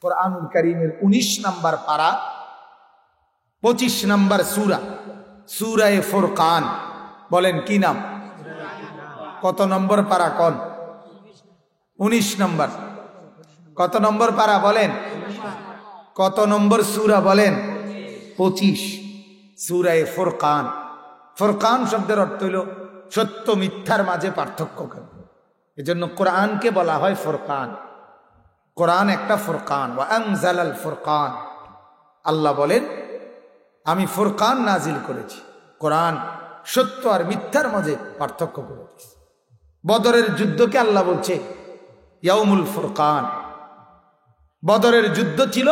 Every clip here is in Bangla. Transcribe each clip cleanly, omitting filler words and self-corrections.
কুরআনুল কারীমের 19 নম্বর পারা 25 নম্বর সূরা সূরা ফুরকান। বলেন কি নাম? কত নম্বর পারা কোন? 19 নম্বর। কত নম্বর পারা বলেন? কত নম্বর সূরা বলেন? 25। সূরা ফুরকান। ফুরকান শব্দের অর্থ হলো সত্য মিথ্যার মাঝে পার্থক্য করা। এজন্য কোরআনকে বলা হয় ফুরকান। কোরআন একটা ফুরকান। ওয়া আনজালাল ফুরকান। আল্লাহ বলেন আমি ফুরকান নাজিল করেছি। কোরআন সত্য আর মিথ্যার মাঝে পার্থক্য করে দিয়েছে। বদরের যুদ্ধকে আল্লাহ বলছে ইয়াউমুল ফুরকান। বদরের যুদ্ধ ছিল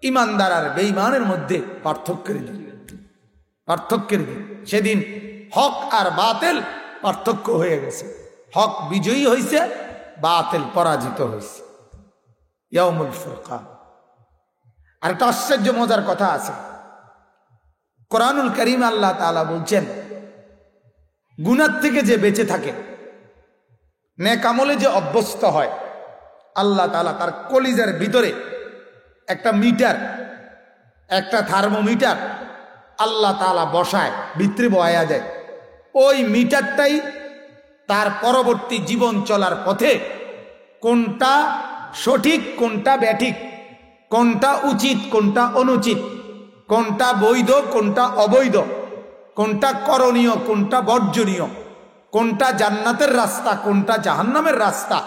ইমানদার আর বেঈমানের মধ্যে পার্থক্যের দিন। পার্থক্যের দিন। সেদিন হক আর বাতিল পার্থক্য হয়ে গেছে। হক বিজয়ী হয়েছে, বাতিল পরাজিত হয়েছে। ইয়াউমুল ফুরকান। আর একটা আশ্চর্য মজার কথা আছে। কোরআনুল কারীম আল্লাহ তাআলা বলছেন গুনাহ থেকে যে বেঁচে থাকে, নেক আমলে যে অভ্যস্ত হয়, আল্লাহ তাআলা তার কলিজার ভিতরে একটা মিটার, একটা থার্মোমিটার আল্লাহ তাআলা বসায়, ভিতরে বয়া যায়। ওই মিটারটাই তার পরবর্তী জীবন চলার পথে কোনটা সঠিক কোনটা ব্যাঠিক, কোনটা উচিত কোনটা অনুচিত, কোনটা বৈধ কোনটা অবৈধ, কোনটা করণীয় কোনটা বর্জনীয়, কোনটা জান্নাতের রাস্তা কোনটা জাহান্নামের রাস্তা,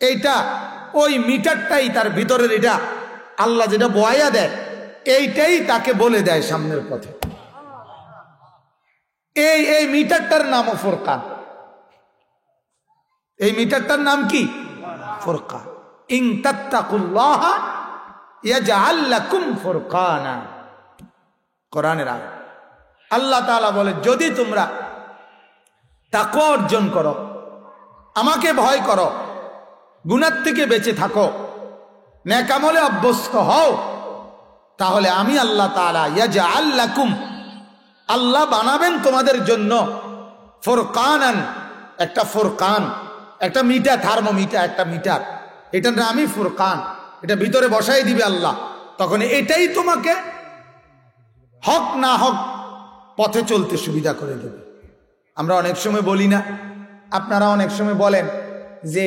এইটা ওই মিটারটাই তার ভিতরের, এটা আল্লাহ যেটা বয়া দেয় এইটাই তাকে বলে দেয় সামনের পথে। এই মিটারটার নাম ফুরকান। এই মিটারটার নাম কি? ফুরকান। ইন তাত্তাকুল্লাহ ইয়াজআল লাকুম ফুরকানা। কোরআনের আয়াত। আল্লাহ তাআলা বলে যদি তোমরা তাকওয়া অর্জন করো, আমাকে ভয় করো, গুনাহ থেকে বেঁচে থাকো, নেক আমলে অভ্যস্ত হও, তাহলে আমি আল্লাহ তাআলা ইয়াজআল লাকুম, আল্লাহ বানাবেন তোমাদের জন্য ফুরকানান, একটা ফুরকান, একটা মিটার, থার্মোমিটার, একটা মিটার, এটার নামই ফুরকান। এটা ভিতরে বসাই দিবে আল্লাহ। তখন এটাই তোমাকে হক না হক পথে চলতে সুবিধা করে দেবে। আমরা অনেক সময় বলি না, আপনারা অনেক সময় বলেন যে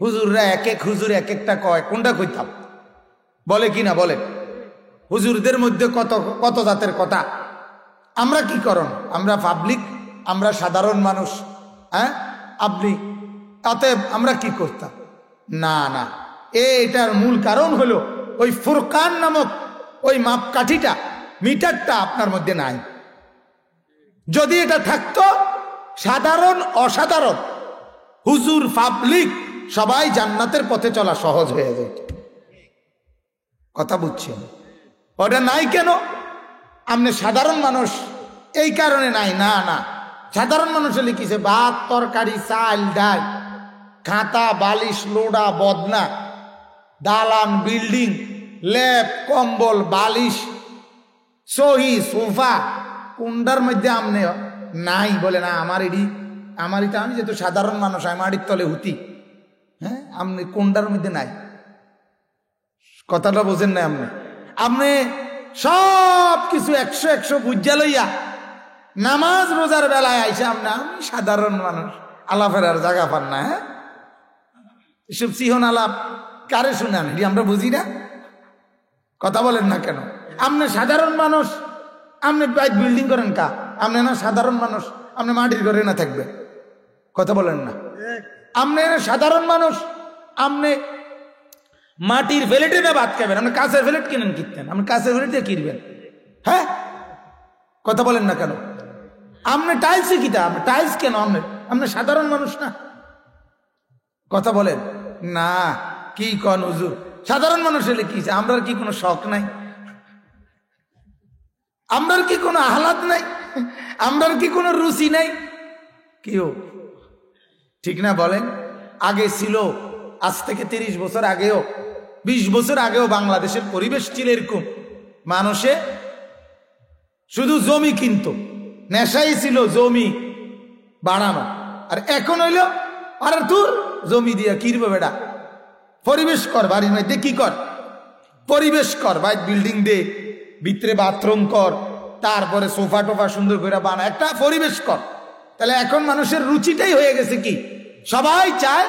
হুজুররা এক এক হুজুর এক একটা কয়, কোনটা কইতাম? বলে কি না বলেন? হুজুরদের মধ্যে কত কত জাতের কথা। আমরা কি করন? আমরা পাবলিক, আমরা সাধারণ মানুষ। হ্যাঁ, আপনি অতএব আমরা কি করতাম? না না, এটার মূল কারণ হলো ওই ফুরকান নামক ওই মাপকাঠিটা, মিটারটা আপনার মধ্যে নাই। যদি এটা থাকতো, সাধারণ অসাধারণ, হুজুর পাবলিক সবাই জান্নাতের পথে চলা সহজ হয়ে যেত। কথা বুঝছেন? ওটা নাই কেন? আপনি সাধারণ মানুষ এই কারণে নাই। না না, সাধারণ মানুষ লিখেছে ভাত তরকারি চাল ডাল, খাতা বালিশ লোডা বদনা, দালান বিল্ডিং, ল্যাপ কম্বল বালিশ সহি সোফা, কোনটার মধ্যে আমনে নাই? বলে না আমারই তো, আমি যেহেতু সাধারণ মানুষ আমি মাটির তলে হুতি। হ্যাঁ, আপনি কোনটার মধ্যে নাই? কথাটা বোঝেন না আপনি? আপনি সব কিছু 100 বুঝা লইয়া নামাজ রোজার বেলায় আইসা আমি সাধারণ মানুষ, আলাপের আর জায়গা পান না। হ্যাঁ, এসব সিহন আলাপ কারে শুনান? আমরা বুঝি না। কথা বলেন না কেন? আপনি সাধারণ মানুষ, আপনি বিল্ডিং করেন কা? আপনি না সাধারণ মানুষ, আপনি মাটির ঘরে না থাকবে। কথা বলেন না? আপনি সাধারণ মানুষ, আপনি মাটির ফ্লেটে না ভাত খাবেন, আপনি কাঁচের ফ্লেট কিনেন কিনতেন, আপনি কাঁচের ফ্লেটে কিনবেন। হ্যাঁ, কথা বলেন না কেন? আপনি টাইলসে কিতা, আপনি টাইলস কেন? আপনি সাধারণ মানুষ না। কথা বলেন না। কি কন হুজুর? সাধারণ মানুষ হলে কি? আমরার কি কোনো শখ নাই? আমরার কি কোনো আহ্লাদ নাই? আমরার কি কোনো রুচি নাই? কেউ ঠিক না বলেন? আগে ছিল, আজ থেকে 30 বছর আগেও 20 বছর আগেও বাংলাদেশের পরিবেশ ছিল এরকম। মানুষে শুধু জমি কিনতো, নেশাই ছিল জমি বাড়ানো। আর এখন হইল আরে তোর জমি দিয়া কিনবো বেটা, পরিবেশ কর, বাড়ির মধ্যে কি কর, পরিবেশ কর, বাইক বিল্ডিং দে, ভিতরে বাথরুম কর, তারপরে সোফা টোফা সুন্দর করে বানা, একটা পরিবেশ কর। তাহলে এখন মানুষের রুচিটাই হয়ে গেছে কি, সবাই চায়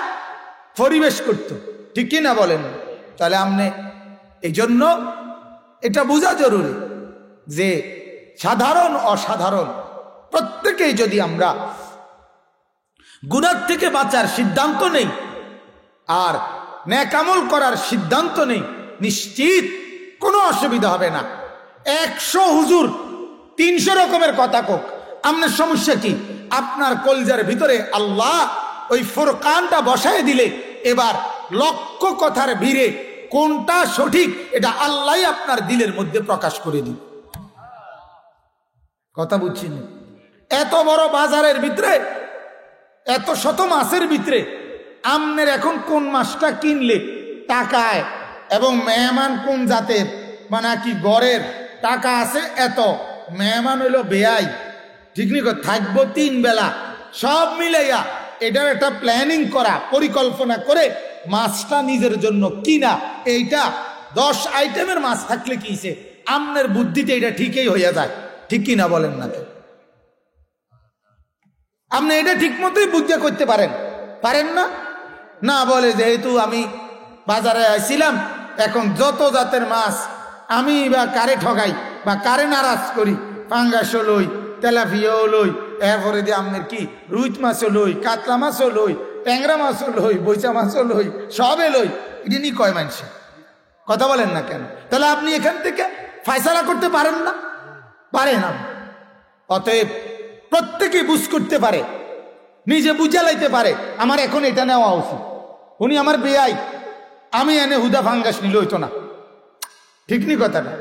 পরিবেশ করতে, ঠিক কি না বলেন? তাহলে আমনে এই জন্য এটা বোঝা জরুরি যে সাধারণ অসাধারণ প্রত্যেকেই যদি আমরা গুনাহ থেকে বাঁচার সিদ্ধান্ত নেই আর নেক আমল করার সিদ্ধান্ত নেই, নিশ্চিত কোনো অসুবিধা হবে না। 100 হুজুর 300 রকমের কথা কোক, আপনার সমস্যা কি? আপনার কলজার ভিতরে আল্লাহ ওই ফুরকানটা বসায় দিলে এবার লক্ষ কথার ভিড়ে কোনটা সঠিক এটা আল্লাহ আপনার দিলের মধ্যে প্রকাশ করে দিন। কথা বুঝছেন? এত বড় বাজারের ভিতরে, এত শত মাসের ভিতরে আমনের এখন কোন মাছটা কিনলে টাকায় এবং মেহমান কোন জাতের, মানে কি গড়ের টাকা আছে এত, মেহমান হইল বেয়াই, ঠিক নি, থাকবো 3 বেলা, সব মিলাইয়া এটার একটা প্ল্যানিং করা, পরিকল্পনা করে মাছটা নিজের জন্য কিনা, এইটা 10 আইটেমের মাছ থাকলে কিছে আমনের বুদ্ধিতে এটা ঠিকই হইয়া যায়, ঠিক কিনা বলেন না? আপনি এটা ঠিক মতোই বুদ্ধি করতে পারেন, পারেন না? না বলে যেহেতু আমি বাজারে আসছিলাম, এখন যত জাতের মাছ আমি বা কারে ঠগাই বা কারে নারাজ করি, পাঙ্গাসও লই, তেলাপিয়াও লই, এরপরে দিয়ে আপনার কি রুই মাছও লই, কাতলা মাছও লই, ট্যাংরা মাছও লই, বৈচা মাছও লই, সবে লই, এটা নিয়ে কয় মানুষে কথা বলেন না কেন? তাহলে আপনি এখান থেকে ফয়সালা করতে পারেন না? পারেন না। অতএব প্রত্যেকেই বুঝ করতে পারে, নিজে বুঝা লাইতে পারে আমার এখন এটা নেওয়া উচিত। উনি আমার বেয়াই, আমি এনে হুদা ফাঙ্গাস নিলে হইতো না, ঠিক নি কথাটা?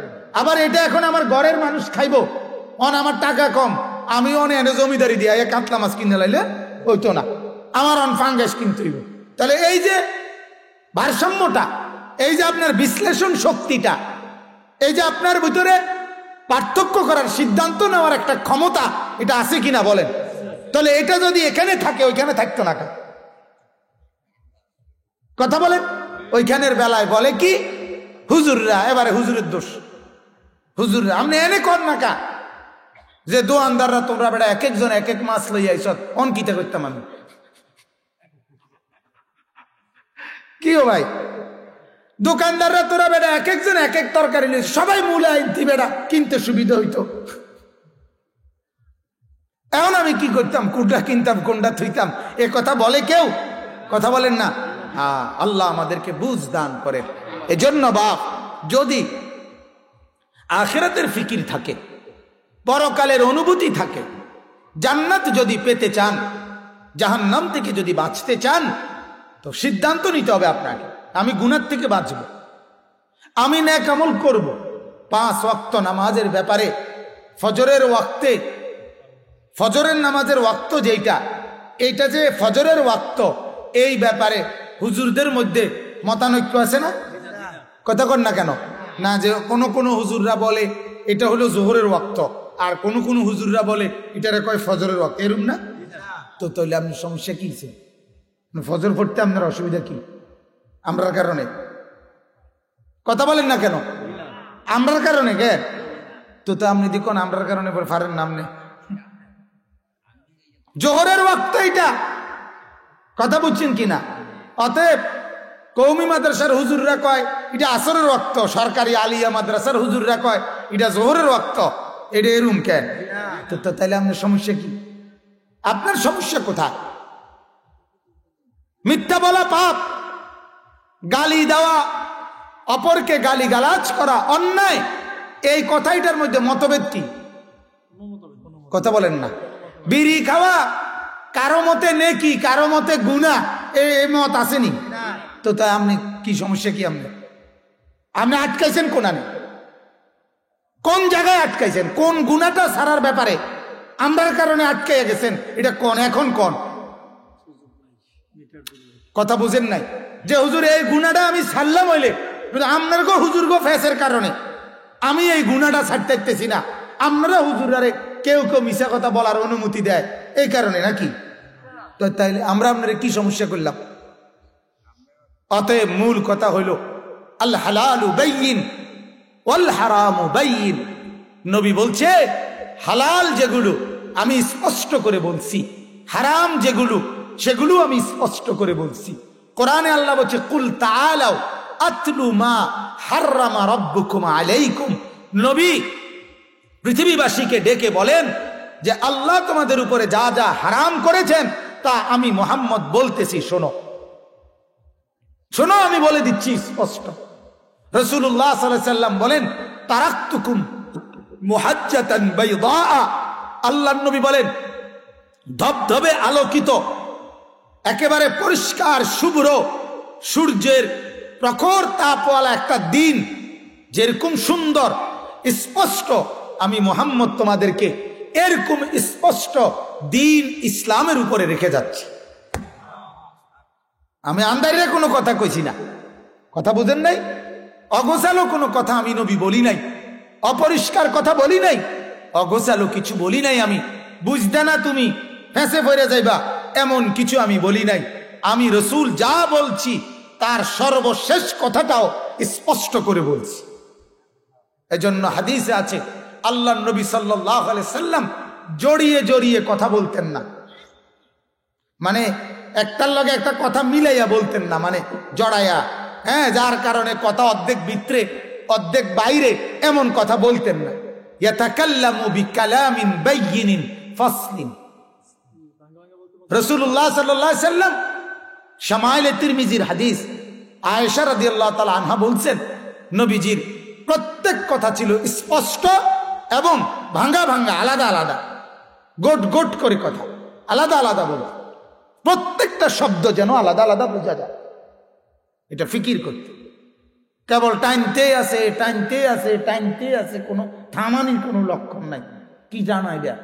আবার এটা এখন আমার ঘরের মানুষ খাইব, অন আমার টাকা কম, আমি অন এনে জমিদারি দিয়া কাতলা মাছ কিনে লাইলে হইতো না, আমার অন ফাঙ্গাস কিনতে হইব। তাহলে এই যে ভারসাম্যটা, এই যে আপনার বিশ্লেষণ শক্তিটা, এই যে আপনার ভিতরে পার্থক্য করার সিদ্ধান্ত নেওয়ার একটা ক্ষমতা, এটা আছে কিনা বলেন? তাহলে এটা যদি এখানে থাকে ওইখানে থাকতো না, কথা বলেন? ওইখানের বেলায় বলে কি হুজুররা, এবারে হুজুরের দোষ, হুজুররা আপনি এনে কর না কা যে দোয়ানদাররা তোমরা বেড়া এক একজন এক এক মাছ লইয়া আইস, অনকিতা করতাম আমি কি ও ভাই? দোকানদাররা তোরা বেড়া এক একজন এক এক তরকারি লইস, সবাই মূলে আইনতি বেড়া, কিনতে সুবিধা হইতো। এখন আমি কি করতাম, কোনটা কিনতাম কোনটা থইতাম, এ কথা বলে কেউ? কথা বলেন না? হ্যাঁ, আল্লাহ আমাদেরকে বুঝ দান করেন। এজন্য বাপ, যদি আখিরাতের ফিকির থাকে, পরকালের অনুভূতি থাকে, জান্নাত যদি পেতে চান, জাহান্নাম থেকে যদি বাঁচতে চান, তো সিদ্ধান্ত নিতে হবে আপনাকে, আমি গুনাহ থেকে বাঁচব, আমি নেক আমল করব। 5 ওয়াক্ত নামাজের ব্যাপারে ফজরের ওয়াক্তে, ফজরের নামাজের ওয়াক্ত যেটা, এইটা যে ফজরের ওয়াক্ত, এই ব্যাপারে হুজুরদের মধ্যে মতানৈক্য আছে না? কথা কর না কেন? না, যে কোনো হুজুররা বলে এটা হলো জোহরের ওয়াক্ত, আর কোন হুজুররা বলে এটারে কয় ফজরের ওয়াক্ত, এরকম না? তো তাহলে আপনার সমস্যা কি? ফজর পড়তে আপনার অসুবিধা কি? আমরার কারণে? কথা বলেন না কেন? আমরার কারণে কে? তো আপনি দেখুন আমরার কারণে ফারেন নাম নেই, জোহরের ওয়াক্ত এটা, কথা বুঝছেন কিনা? অতএব কওমি মাদ্রাসার হুজুররা কয় এটা আসরের ওয়াক্ত, সরকারি আলিয়া মাদ্রাসার হুজুররা কয় এটা জোহরের ওয়াক্ত, এটা এরুম কেন? তো তাহলে আপনার সমস্যা কি? আপনার সমস্যা কোথায়? মিথ্যা বলা পাপ, গালি দেওয়া, অপরকে গালি গালাজ করা অন্যায়, এই কথাইটার মধ্যে মতভেদ কি? কথা বলেন না? বিড়ি খাওয়া কারো মতে নেকি, কারো মতে গুনাহ, এই মত আসেনি? তো তাই আপনি কি সমস্যা কি? আপনি আটকাইছেন কোনানে? কোন জায়গায় আটকাইছেন? কোন গুনাহটা সারার ব্যাপারে আমরার কারণে আটকাইয়া গেছেন, এটা কোন? এখন কোন কথা বুঝেন নাই? যে হুজুর এই গুনাহটা আমি ছাড়লাম হইলে আপনার গো হুজুর গো ফেসের কারণে আমি এই গুনাহটা ছাড়তে পারতেছি না, আপনারা হুজুরারে কেউ কেউ মিশা কথা বলার অনুমতি দেয় এই কারণে নাকি? তো তাইলে আমরা আপনার কি সমস্যা করলাম? অতএব মূল কথা হইল আল হালালু বাইয়িন ওয়াল হারামু বাইয়িন। নবী বলছে হালাল যেগুলো আমি স্পষ্ট করে বলছি, হারাম যেগুলো সেগুলো আমি স্পষ্ট করে বলছি। কোরআনে আল্লাহ বলছে কুল তাআলাউ আতলু মা হাররামা রাব্বুকুম আলাইকুম। নবী পৃথিবীবাসীকে ডেকে বলেন যে আল্লাহ তোমাদের উপরে যা যা হারাম করেছেন তা আমি মুহাম্মদ বলতেছি, শোনো শোনো, আমি বলে দিচ্ছি স্পষ্ট। রাসূলুল্লাহ সাল্লাল্লাহু আলাইহি ওয়াসাল্লাম বলেন তারাকতুকুম মুহাজ্জাতান বাইদা। আল্লাহর নবী বলেন ধবধবে আলোকিত একেবারে পরিষ্কার শুভ্র সূর্যের প্রখর তাপওয়ালা একটা দিন যেরকম সুন্দর স্পষ্ট, আমি মুহাম্মদ তোমাদেরকে এরকম স্পষ্ট দিন ইসলামের উপরে রেখে যাচ্ছি। আমি আন্দাজে কোনো কথা কইছি না, কথা বুঝেন নাই? অগোছালো কোনো কথা আমি নবী বলি নাই, অপরিষ্কার কথা বলি নাই, অগোছালো কিছু বলি নাই। আমি বুঝতে না তুমি ফেঁসে পড়ে যাইবা এমন কিছু আমি বলি নাই। আমি রসুল যা বলছি তার সর্বশেষ কথাটাও স্পষ্ট করে বলছি। এজন্য হাদিসে আছে আল্লাহ নবী সাল্লাল্লাহু আলাইহি সাল্লাম জড়িয়ে জড়িয়ে কথা বলতেন না, মানে একটার লগে একটা কথা মিলাইয়া বলতেন না, মানে জড়াইয়া, হ্যাঁ, যার কারণে কথা অর্ধেক ভিতরে অর্ধেক বাইরে এমন কথা বলতেন না। ইয়াতাকাল্লামু বিকালামিন বাইয়িনিন ফাসলিন। রাসূলুল্লাহ সাল্লাল্লাহু আলাইহি সাল্লাম শামাইলে তিরমিজির হাদিস আয়েশা রাদিয়াল্লাহু তাআলা আনহা বলছেন নবীজির প্রত্যেক কথা ছিল স্পষ্ট এবং ভাঙ্গা ভাঙ্গা, আলাদা আলাদা, গোট গোট করে কথা, আলাদা আলাদা বলে, প্রত্যেকটা শব্দ যেন আলাদা আলাদা বোঝা যায়। এটা ফিকির করতে, কেবল টাইনতে আছে টাইনতে আছে টাইনতে আছে, কোনো থামানির কোনো লক্ষণ নাই। কি জানাই দেয়া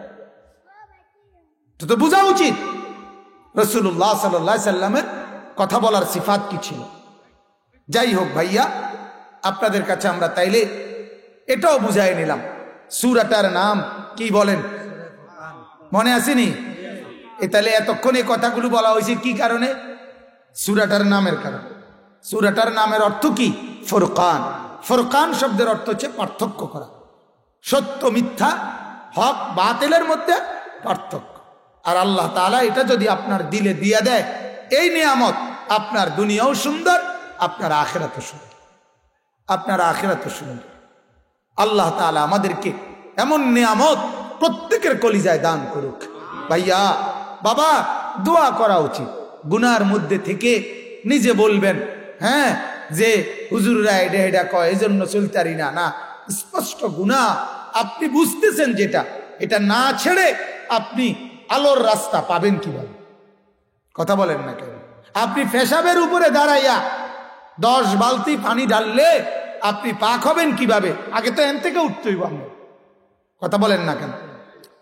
তো বোঝা উচিত রাসূলুল্লাহ সাল্লাল্লাহু আলাইহি সাল্লামের কথা বলার সিফাত কি ছিল। যাই হোক ভাইয়া, আপনাদের কাছে আমরা তাইলে এটাও বুঝাই নিলাম সূরাটার নাম কি বলেন, মনে আসেনি? তাহলে এতক্ষণ এই কথাগুলো বলা হয়েছে কি কারণে? সূরাটার নামের কারণে। সূরাটার নামের অর্থ কি? ফুরকান। ফুরকান শব্দের অর্থ হচ্ছে পার্থক্য করা, সত্য মিথ্যা, হক বাতিলের মধ্যে পার্থক্য। আর আল্লাহ তাআলা এটা যদি আপনার দিলে দিয়ে দেয়, এই নিয়ামত আপনার দুনিয়াও সুন্দর, আপনার আখিরাতও সুন্দর, আপনার আখিরাতও সুন্দর। আল্লাহ তাআলা আমাদেরকে এমন নিয়ামত প্রত্যেকের কলিজায় দান করুক। ভাইয়া বাবা, দোয়া করা উচিত। গুনার মধ্যে থেকে নিজে বলবেন, হ্যাঁ, যে হুজুররা এটা এটা কয় এজন্য চলতারি না, না, স্পষ্ট গুনাহ আপনি বুঝতেছেন, যেটা এটা না ছেড়ে আপনি আলোর রাস্তা পাবেন কিভাবে? কথা বলেন না কেন? আপনি পেশাবের উপরে দাঁড়াইয়া 10 বালতি পানি ঢাললে আপনি পাক হবেন কিভাবে? আগে তো এন থেকে উঠতে হইব। আমরা কথা বলেন না কেন?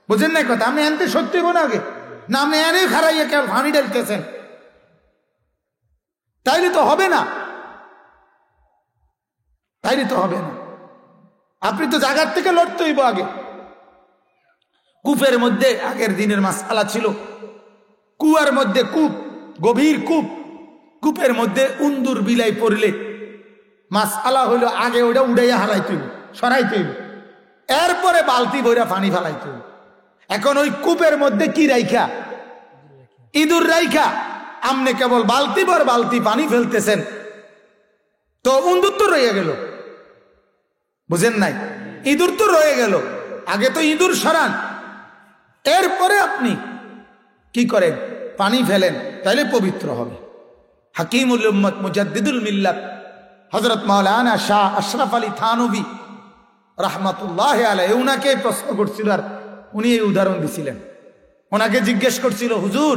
বুঝেন না কথা? আমি এনতে সত্যি হইব না আগে, না আপনি এনে খারাইয়া কেন পানি ঢালতেছেন? তাইলে তো হবে না, তাইলে তো হবে না। আপনি তো জায়গার থেকে লড়তে হইব আগে। কূপের মধ্যে আগের দিনের মাসআলা ছিল, কুয়ার মধ্যে কূপ, গভীর কূপ, কূপের মধ্যে উন্দুর বিলাই পড়লে মাসআলা হইল আগে ওটা উড়াইয়া হারাইতে হইব, সরাইতে হইব, এরপরে বালতি ভইরা পানি ফালাইতে হইব। এখন ওই কূপের মধ্যে কি রাইখা? ইঁদুর রাইখা আমনে কেবল বালতি ভর বালতি পানি ফেলতেছেন, তো উন্দুর তো রয়ে গেল। বুঝেন নাই? ইঁদুর তো রয়ে গেল। আগে তো ইঁদুর সরান, এরপরে আপনি কি করেন? পানি ফেলেন, তাইলে পবিত্র হবে। হাকিমুল উম্মত মুজাদ্দিদুল মিল্লাত হযরত মাওলানা শাহ আশরাফ আলী থানভী রাহমাতুল্লাহি আলাইহি, উনাকে প্রশ্ন করছিল আর উনি এই উদাহরণ দিছিলেন। ওনাকে জিজ্ঞেস করছিল, হুজুর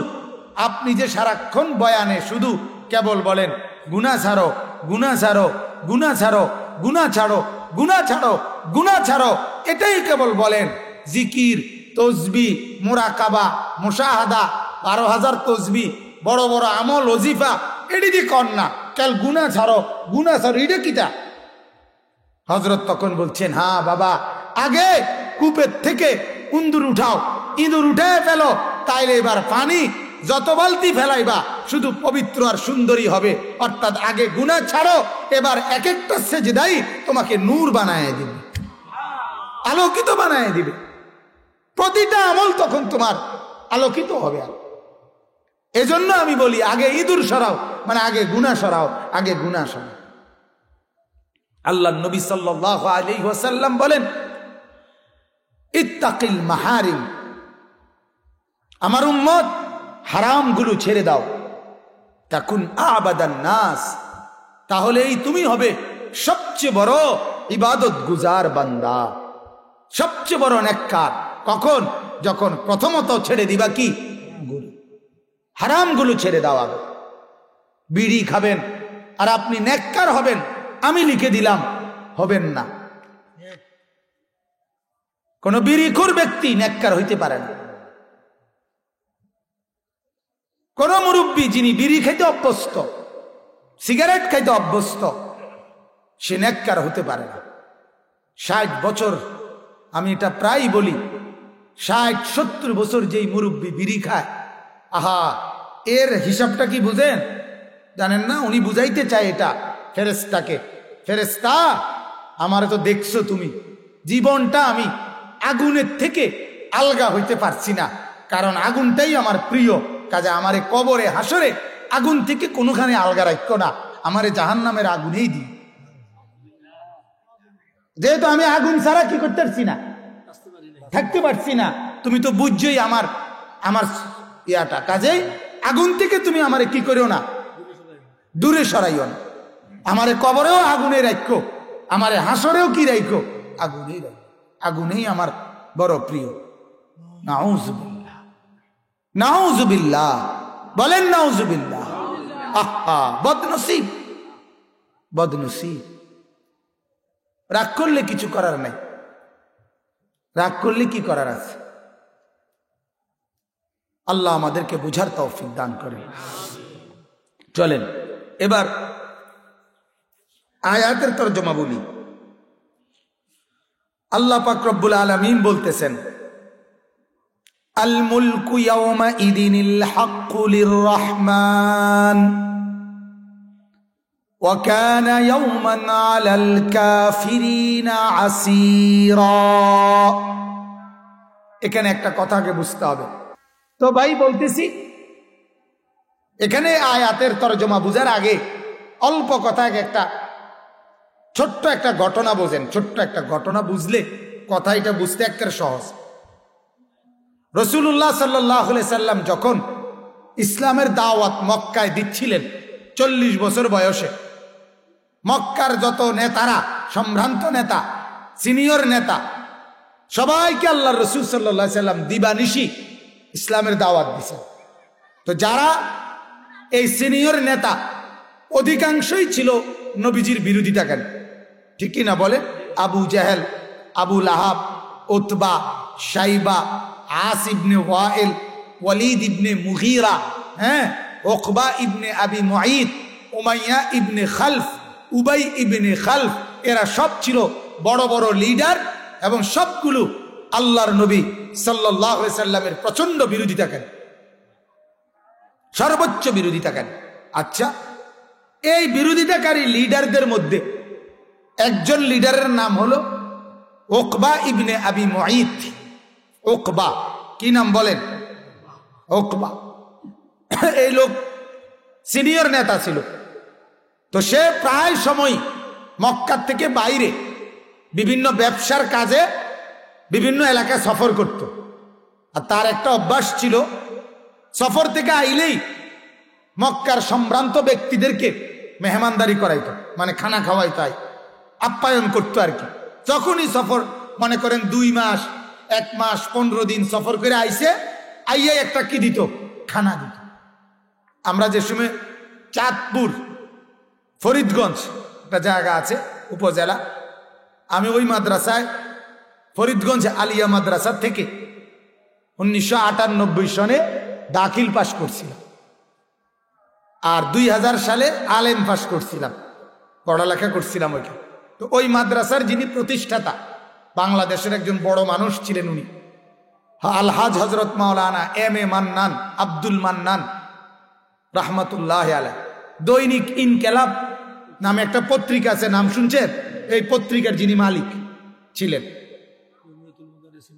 আপনি যে সারাক্ষণ বয়ানে শুধু কেবল বলেন গুনাহ ছাড়ো, গুনাহ ছাড়ো, গুনাহ ছাড়ো, গুনাহ ছাড়ো, গুনাহ ছাড়ো, গুনাহ ছাড়ো, এটাই কেবল বলেন, জিকির, তসবিহ, মুরাকাবা, মুশাহাদা, 12,000 তসবিহ, বড় বড় আমল, ওজিফা, এটি দিয়ে কর না, কাল গুনাহ ছাড়ো, গুনাহ ছাড়ো, এটা কিটা? হযরত তখন বলছেন, হ্যাঁ বাবা, আগে কূপের থেকে উন্দুর উঠাও, ইঁদুর উঠে ফেলো, তাইলে এবার পানি যত বালতি ফেলাইবা শুধু পবিত্র আর সুন্দরী হবে। অর্থাৎ আগে গুনাহ ছাড়ো, এবার এক একটা সেজদাই তোমাকে নূর বানায় দিবে, আলোকিত বানায় দিবে। প্রতিটা আমল তখন তোমার আলোকিত হবে। এজন্য আমি বলি আগে ইঁদুর সরাও, মানে আগে গুনাহ সরাও, আগে গুনাহ সরাও। আল্লাহ নবী সাল্লাল্লাহু আলাইহি ওয়াসাল্লাম বলেন, ইত্তাকিল মাহারিম, আমার উম্মত হারামগুলো ছেড়ে দাও। তাকুন আবাদান নাস, তাহলেই তুমি হবে সবচেয়ে বড় ইবাদত গুজার বান্দা, সবচেয়ে বড় নেককার। কখন? যখন প্রথমত ছেড়ে দিবা কি? হারামগুলো ছেড়ে দাও। আগে বিড়ি খাবেন আর আপনি নেককার হবেন, আমি লিখে দিলাম, হবেন না। কোন বিড়িখোর ব্যক্তি নেককার হইতে পারে না। কোন মুরব্বী যিনি বিড়ি খাইতে অভ্যস্ত, সিগারেট খাইতে অভ্যস্ত, সে নেককার হতে পারে না। 60 বছর, আমি এটা প্রায় বলি, 60-70 বছর যেই মুরব্বী বিড়ি খায়, আহা, এর হিসাবটা কি বুঝেন? জানেন না? উনি বুঝাইতে চায় এটা ফেরেশতাকে, ফেরেশতা আমারে তো দেখছো তুমি, জীবনটা আমি আগুনের থেকে আলগা হইতে পারছি না, কারণ আগুনটাই আমার প্রিয়। কাজে আমারে কবরে হাসরে আগুন থেকে কোনোখানে আলগা রাখো না, আমারে জাহান্নামের আগুনেই দিই। যেহেতু আমি আগুন ছাড়া কি করতে পারছি না, থাকতে পারছি না, তুমি তো বুঝছই আমার আমার ইয়াটা। কাজেই আগুন থেকে তুমি আমারে কি করিও না, দূরে সরাইও না। আমারে কবরেও আগুনে রাখো, আমারে হাসরেও কি রাখো, আগুনেই রাখো। আগুনেই আমার বড় প্রিয়। নাউজুবিল্লাহ, নাউজুবিল্লাহ, বলেন নাউজুবিল্লাহ। আহা, বদনসিব, বদনসিব। রাগ করলে কিছু করার নাই, রাগ করলে কি করার আছে? আল্লাহ আমাদেরকে বুঝার তৌফিক দান করেন। চলেন এবার আয়াতের তরজমা বলি। আল্লাহ পাক রব্বুল আলামিন বলতেছেন, আল মুলকু ইয়াওমা ইদিনিল হাক্কু লিররহমান ওয়া কানা ইয়াওমান আলাল কাফিরিনা আসীরা। এখানে একটা কথাকে বুঝতে হবে। তো ভাই বলতেছি, এখানে আয়াতের তরজমা বুঝার আগে অল্প কথাকে একটা ছোট্ট একটা ঘটনা বোঝেন। ছোট্ট একটা ঘটনা বুঝলে কথা এটা বুঝতে একেবারে সহজ। রাসূলুল্লাহ সাল্লাল্লাহু আলাইহি সাল্লাম যখন ইসলামের দাওয়াত মক্কায় দিচ্ছিলেন 40 বছর বয়সে, মক্কার যত নেতারা, সম্ভ্রান্ত নেতা, সিনিয়র নেতা, সবাইকে আল্লাহর রাসূল সাল্লাল্লাহু আলাইহি সাল্লাম দিবানিশি ইসলামের দাওয়াত দিয়েছেন। তো যারা এই সিনিয়র নেতা, অধিকাংশই ছিল নবীজির বিরোধিতাকারী, ঠিক কি না বলে? আবু জাহেল, আবু লাহাব, উতবা, শাইবা, আস ইবনে ওয়াইল, ওয়ালিদ ইবনে মুগীরা, উকবা ইবনে আবি মুঈত, উমাইয়া ইবনে খালফ, উবাই ইবনে খালফ, এরা সব ছিল বড় বড় লিডার এবং সবগুলো আল্লাহর নবী সাল্লাল্লাহু আলাইহি সাল্লামের প্রচন্ড বিরোধিতাকারী, সর্বোচ্চ বিরোধিতাকারী। আচ্ছা, এই বিরোধিতাকারী লিডারদের মধ্যে একজন লিডারের নাম হলো উকবা ইবনে আবি মুঈত। উকবা, কি নাম বলেন? উকবা। এই লোক সিনিয়র নেতা ছিল। তো সে প্রায় সময় মক্কা থেকে বাইরে বিভিন্ন ব্যবসার কাজে বিভিন্ন এলাকায় সফর করত। আর তার একটা অভ্যাস ছিল, সফর থেকে আইলেই মক্কার সম্ভ্রান্ত ব্যক্তিদেরকে মেহমানদারি করাইতো, মানে খানা খাওয়াইতো, আপ্যায়ন করতো আর কি। যখনই সফর, মনে করেন 2 মাস, 1 মাস, 15 দিন সফর করে আইসে, আইয়া একটা কি দিত? খানা দিত। আমরা যে সময় চাঁদপুর, ফরিদগঞ্জ একটা জায়গা আছে, উপজেলা, আমি ওই মাদ্রাসায়, ফরিদগঞ্জ আলিয়া মাদ্রাসা থেকে 1998 সনে দাখিল পাশ করছিলাম, আর 2000 সালে আলেম পাশ করছিলাম, পড়ালেখা করছিলাম ওইখানে। তো ওই মাদ্রাসার যিনি প্রতিষ্ঠাতা, বাংলাদেশের একজন বড় মানুষ ছিলেন উনি, আলহাজ হজরত মাওলানা এম এ মান্নান, আব্দুল মান্নান রাহমাতুল্লাহ আলাইহ। দৈনিক ইনকেলাব নামে একটা পত্রিকা আছে, নাম শুনছেন? এই পত্রিকার যিনি মালিক ছিলেন,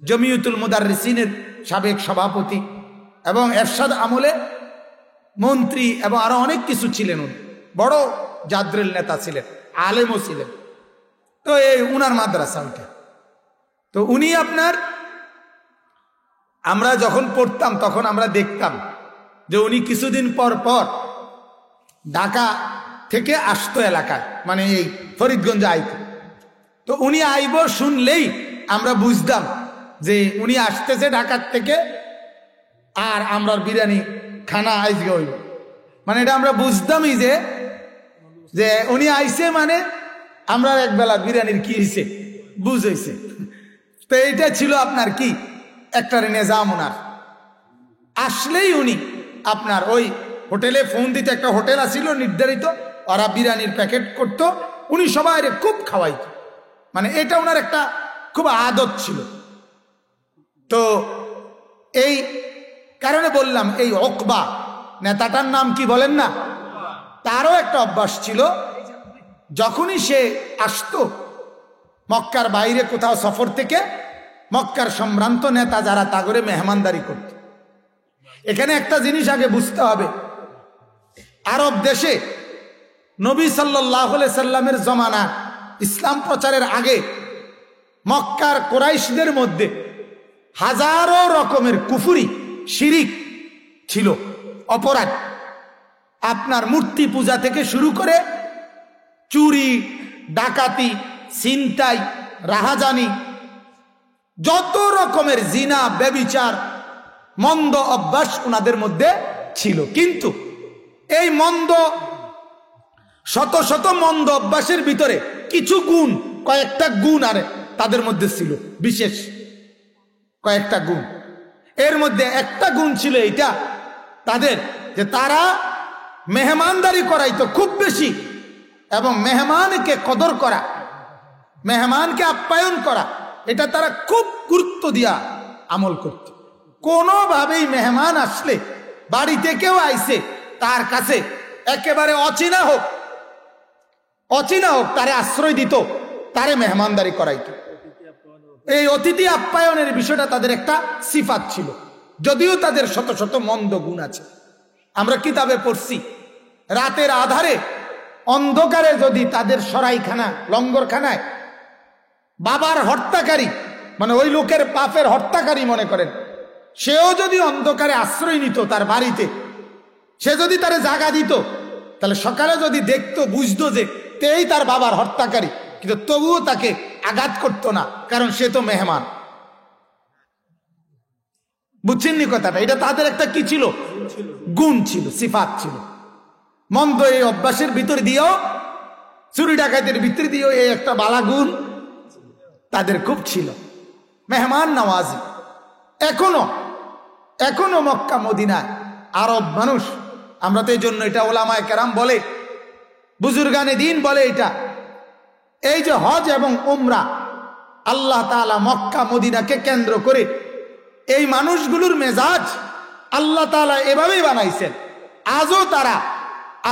জমিয়তুল মুদাররিসিনের সাবেক সভাপতি এবং এরশাদ আমলে মন্ত্রী এবং আরো অনেক কিছু ছিলেন। উনি বড় জাদ্রেল নেতা ছিলেন, আলেমও ছিলেন। তো এই উনার মাদ্রাসা ওইটা। তো উনি আপনার, আমরা যখন পড়তাম তখন আমরা দেখতাম যে উনি কিছুদিন পর পর ঢাকা থেকে আসতো এলাকায়, মানে এই ফরিদগঞ্জ আইত। তো উনি আইব শুনলেই আমরা বুঝতাম যে উনি আসতেছে ঢাকার থেকে, আর আমরা বিরিয়ানি খানা আইসগে হইব, মানে এটা আমরা বুঝতামই যে উনি আইসে, মানে আমরা একবেলা বিরিয়ানির কি হয়েছে বুঝ হয়েছে। তো এইটা ছিল আপনার কি একটা নিজাম। ওনার আসলেই উনি আপনার ওই হোটেলে ফোন দিতে, একটা হোটেল আসিল নির্ধারিত, ওরা বিরিয়ানির প্যাকেট করতো, উনি সবাই খুব খাওয়াইত, মানে এটা ওনার একটা খুব আদত ছিল। তো এই কারণে বললাম, এই ওকবা নেতাটার নাম কি বলেন না, তারও একটা অভ্যাস ছিল, যখনই সে আসতো মক্কার বাইরে কোথাও সফর থেকে, মক্কার সম্ভ্রান্ত নেতা যারা তা করে মেহমানদারি করত। এখানে একটা জিনিস আগে বুঝতে হবে, আরব দেশে নবী সাল্লাল্লাহু আলাইহি সাল্লামের জমানা ইসলাম প্রচারের আগে মক্কার কুরাইশদের মধ্যে হাজারো রকমের কুফরি শিরিক ছিল, অপরাধ। আপনার মূর্তি পূজা থেকে শুরু করে চুরি, ডাকাতি, ছিনতাই, রাহাজানি, যত রকমের জিনা, ব্যভিচার, মন্দ অভ্যাস ওনাদের মধ্যে ছিল। কিন্তু এই মন্দ, শত শত মন্দ অভ্যাসের ভিতরে কিছু গুণ, কয়েকটা গুণ আর তাদের মধ্যে ছিল, বিশেষ কয়েকটা গুণ। এর মধ্যে একটা গুণ ছিল এইটা তাদের, যে তারা মেহমানদারি করাইতো খুব বেশি, এবং মেহমানকে কদর করা, মেহমানকে আপ্যায়ন করা, এটা তারা খুব গুরুত্ব দিয়া আমল করত। কোনোভাবেই মেহমান আসলে, বাড়িতে কেউ আইছে, তার কাছে একেবারে অচেনা হোক তারে আশ্রয় দিত, তারে মেহমানদারি করাইতো। এই অতিথি আপ্যায়নের বিষয়টা তাদের একটা সিফাত ছিল, যদিও তাদের শত শত মন্দ গুণ আছে। আমরা কিতাবে পড়ছি, রাতের আধারে অন্ধকারে যদি তাদের সরাইখানা, লঙ্গরখানায় বাবার হত্যাকারী, মানে ওই লোকের পাপের হত্যাকারী মনে করেন, সেও যদি অন্ধকারে আশ্রয় নিত তার বাড়িতে, সে যদি তারে জাগা দিত, তাহলে সকালে যদি দেখতো, বুঝতো যে তেই তার বাবার হত্যাকারী, কিন্তু তবুও তাকে আঘাত করতো না, কারণ সে তো মেহমান। বুঝছেননি কথাটা? এটা তাদের একটা কি ছিল? গুণ ছিল, সিফাত ছিল। মন্দ এই অভ্যাসের ভিতর দিয়েও, চুরি ডাকাতের ভিতর দিয়েও এই একটা বালা গুণ তাদের খুব ছিল, মেহমান নওয়াজি। এখনো মক্কা মদিনায় আরব মানুষ, আমরা তো এই জন্য এটা ওলামায়ে কেরাম বলে, বুজুর্গানে দিন বলে, এটা এই যে হজ এবং উমরা, আল্লাহ তাআলা মক্কা মদিনাকে কেন্দ্র করে এই মানুষগুলোর মেজাজ আল্লাহ তাআলা এভাবেই বানাইছেন। আজও তারা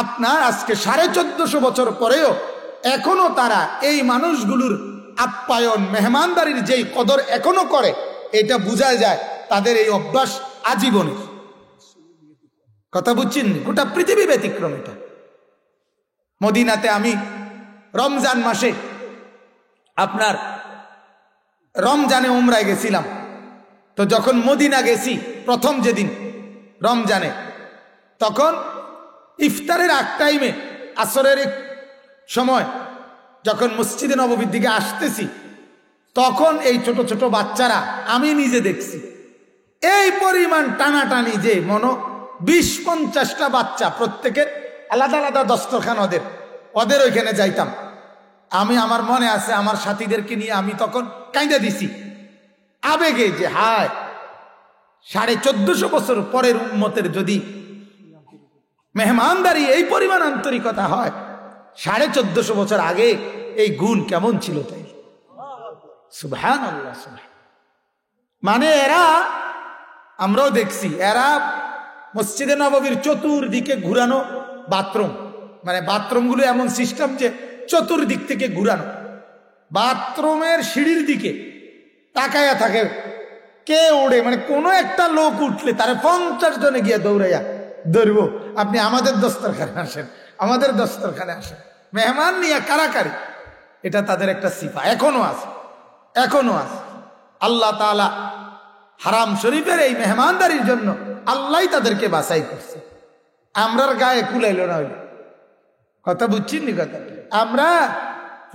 আপনার আজকে 1450 বছর পরেও এখনো তারা এই মানুষগুলোর আপ্যায়ন, মেহমানদারির যেই কদর এখনো করে, এটা বোঝা যায় তাদের এই অভ্যাস আজীবনের। কথা বুঝছেন? গোটা পৃথিবী ব্যতিক্রম এটা। মদিনাতে আমি রমজান মাসে, আপনার রমজানে উমরায় গেছিলাম। তো যখন মদিনা গেছি প্রথম যেদিন রমজানে, তখন ইফতারের আগ টাইমে, আসরের সময়, যখন মসজিদে নববীর দিকে আসতেছি, তখন এই ছোট ছোট বাচ্চারা, আমি নিজে দেখছি এই পরিমাণ টানাটানি, যে 20-50টা বাচ্চা, প্রত্যেকের আলাদা আলাদা দস্তরখান, ওদের ওইখানে যাইতাম আমি। আমার মনে আছে, আমার সাথীদেরকে নিয়ে আমি তখন কাঁদে দিছি আবেগে, যে হায়, 1450 বছর পরের উম্মতের যদি মেহমানদারি এই পরিমাণ আন্তরিকতা হয়, 1450 বছর আগে এই গুণ কেমন ছিল? তাই সুবহানাল্লাহ। মানে এরা, আমরাও দেখছি, এরা মসজিদে নববীর চতুর্দিকে ঘুরানো বাথরুম, মানে বাথরুমগুলো এমন সিস্টেম যে চতুর্দিক থেকে ঘুরানো। বাথরুমের সিঁড়ির দিকে তাকায়া থাকে, কে ওড়ে, মানে কোনো একটা লোক উঠলে তারা 50 জনে গিয়ে দৌড়াইয়া ধরবো, আপনি আমাদের দস্তরখানে আসেন, আমাদের দস্তরখানে আসেন, মেহমান নিয়ে কারাকারি। এটা তাদের একটা সিফা, এখনো আছে, এখনো আছে। আল্লাহ তাআলা হারাম শরীফের এই মেহমানদারির জন্য আল্লাহ তাদেরকে বাছাই করছে। আমরার গায়ে কুলাইল না হইল, কথা বুঝছেন নি? কথা আমরা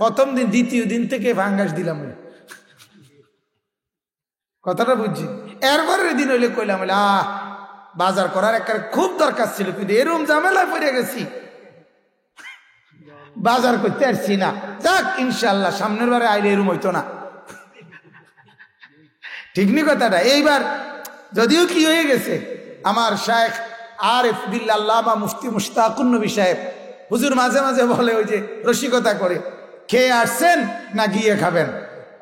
প্রথম দিন দ্বিতীয় দিন থেকে ভাঙ্গাস দিলাম, কথাটা বুঝছি। এরপরের দিন হইলে কইলাম বাজার করার একটা খুব দরকার ছিল, কিন্তু এরকম ঝামেলায় পড়ে গেছি, বাজার করতে পারছি না। যাক ইনশাল্লাহ সামনের বারে আইলে এরকম হইতো না। ঠিক নি কথাটা? এইবার যদিও কি হয়ে গেছে, আমার শায়েখ আরিফ বিল্লাহ আল্লামা মুফতি মুশতাকুন নবী সাহেব হুজুর মাঝে মাঝে বলে, ওই যে রসিকতা করে, খেয়ে আসছেন না গিয়ে খাবেন,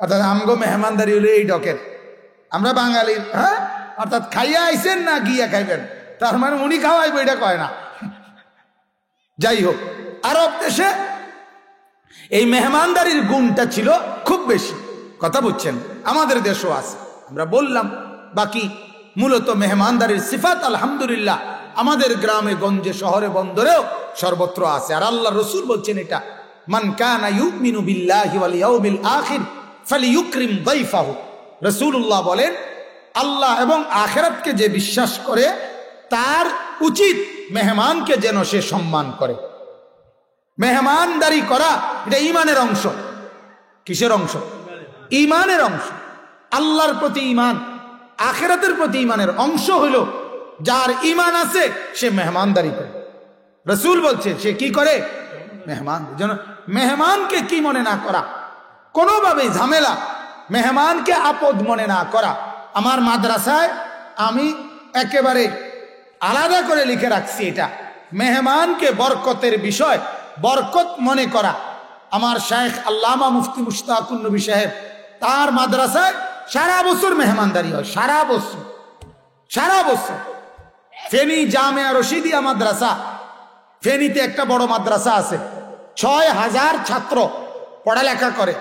অর্থাৎ আমগো মেহমানদারি হলো এই ডকের, আমরা বাঙালির, হ্যাঁ, অর্থাৎ খাইয়া আইছেন না গিয়া খাইবেন, তার মানে উনি খাওয়াইব এটা কয় না। যাই হোক, আরব দেশে এই মেহমানদারির গুণটা ছিল খুব বেশি, কথা বুঝছেন? আমাদের দেশও আছে, আমরা বললাম। বাকি মূলত মেহমানদারির সিফাত আলহামদুলিল্লাহ আমাদের গ্রামে গঞ্জে শহরে বন্দরেও সর্বত্র আছে। আর আল্লাহ রসুল বলছেন এটা, মান কানা ইউমিনু বিল্লাহি ওয়াল ইয়াউমিল আখির ফালিয়ুকরিম দাইফাহু। রাসূলুল্লাহ বলেন, আল্লাহ এবং আখিরাতকে যে বিশ্বাস করে তার উচিত মেহমানকে যেন সে সম্মান করে। মেহমানদারি করা এটা ঈমানের অংশ। কিসের অংশ? ঈমানের অংশ। আল্লাহর প্রতি ঈমান, আখিরাতের প্রতি ঈমানের অংশ হলো যার ঈমান আছে সে মেহমানদারি করে। রাসূল বলছে সে কি করে? মেহমান। যেন মেহমানকে কি মনে না করা, কোনোভাবেই ঝামেলা, মেহমানকে আপদ মনে না করা। আমার মাদ্রাসায় আমি একেবারে আলাদা করে লিখে রাখছি এটা, মেহমানকে বরকতের বিষয়, বরকত মনে করা। আমার শায়েখ আল্লামা মুফতি মুশতাকুন নবী সাহেব, তার মাদ্রাসায় সারা বছর মেহমানদারি হয়, সারা বছর, সারা বছর। ফেনী জামিয়া রশিদিয়া মাদ্রাসা, ফেনীতে একটা বড় মাদ্রাসা আছে, 6000 ছাত্র পড়ালেখা করে।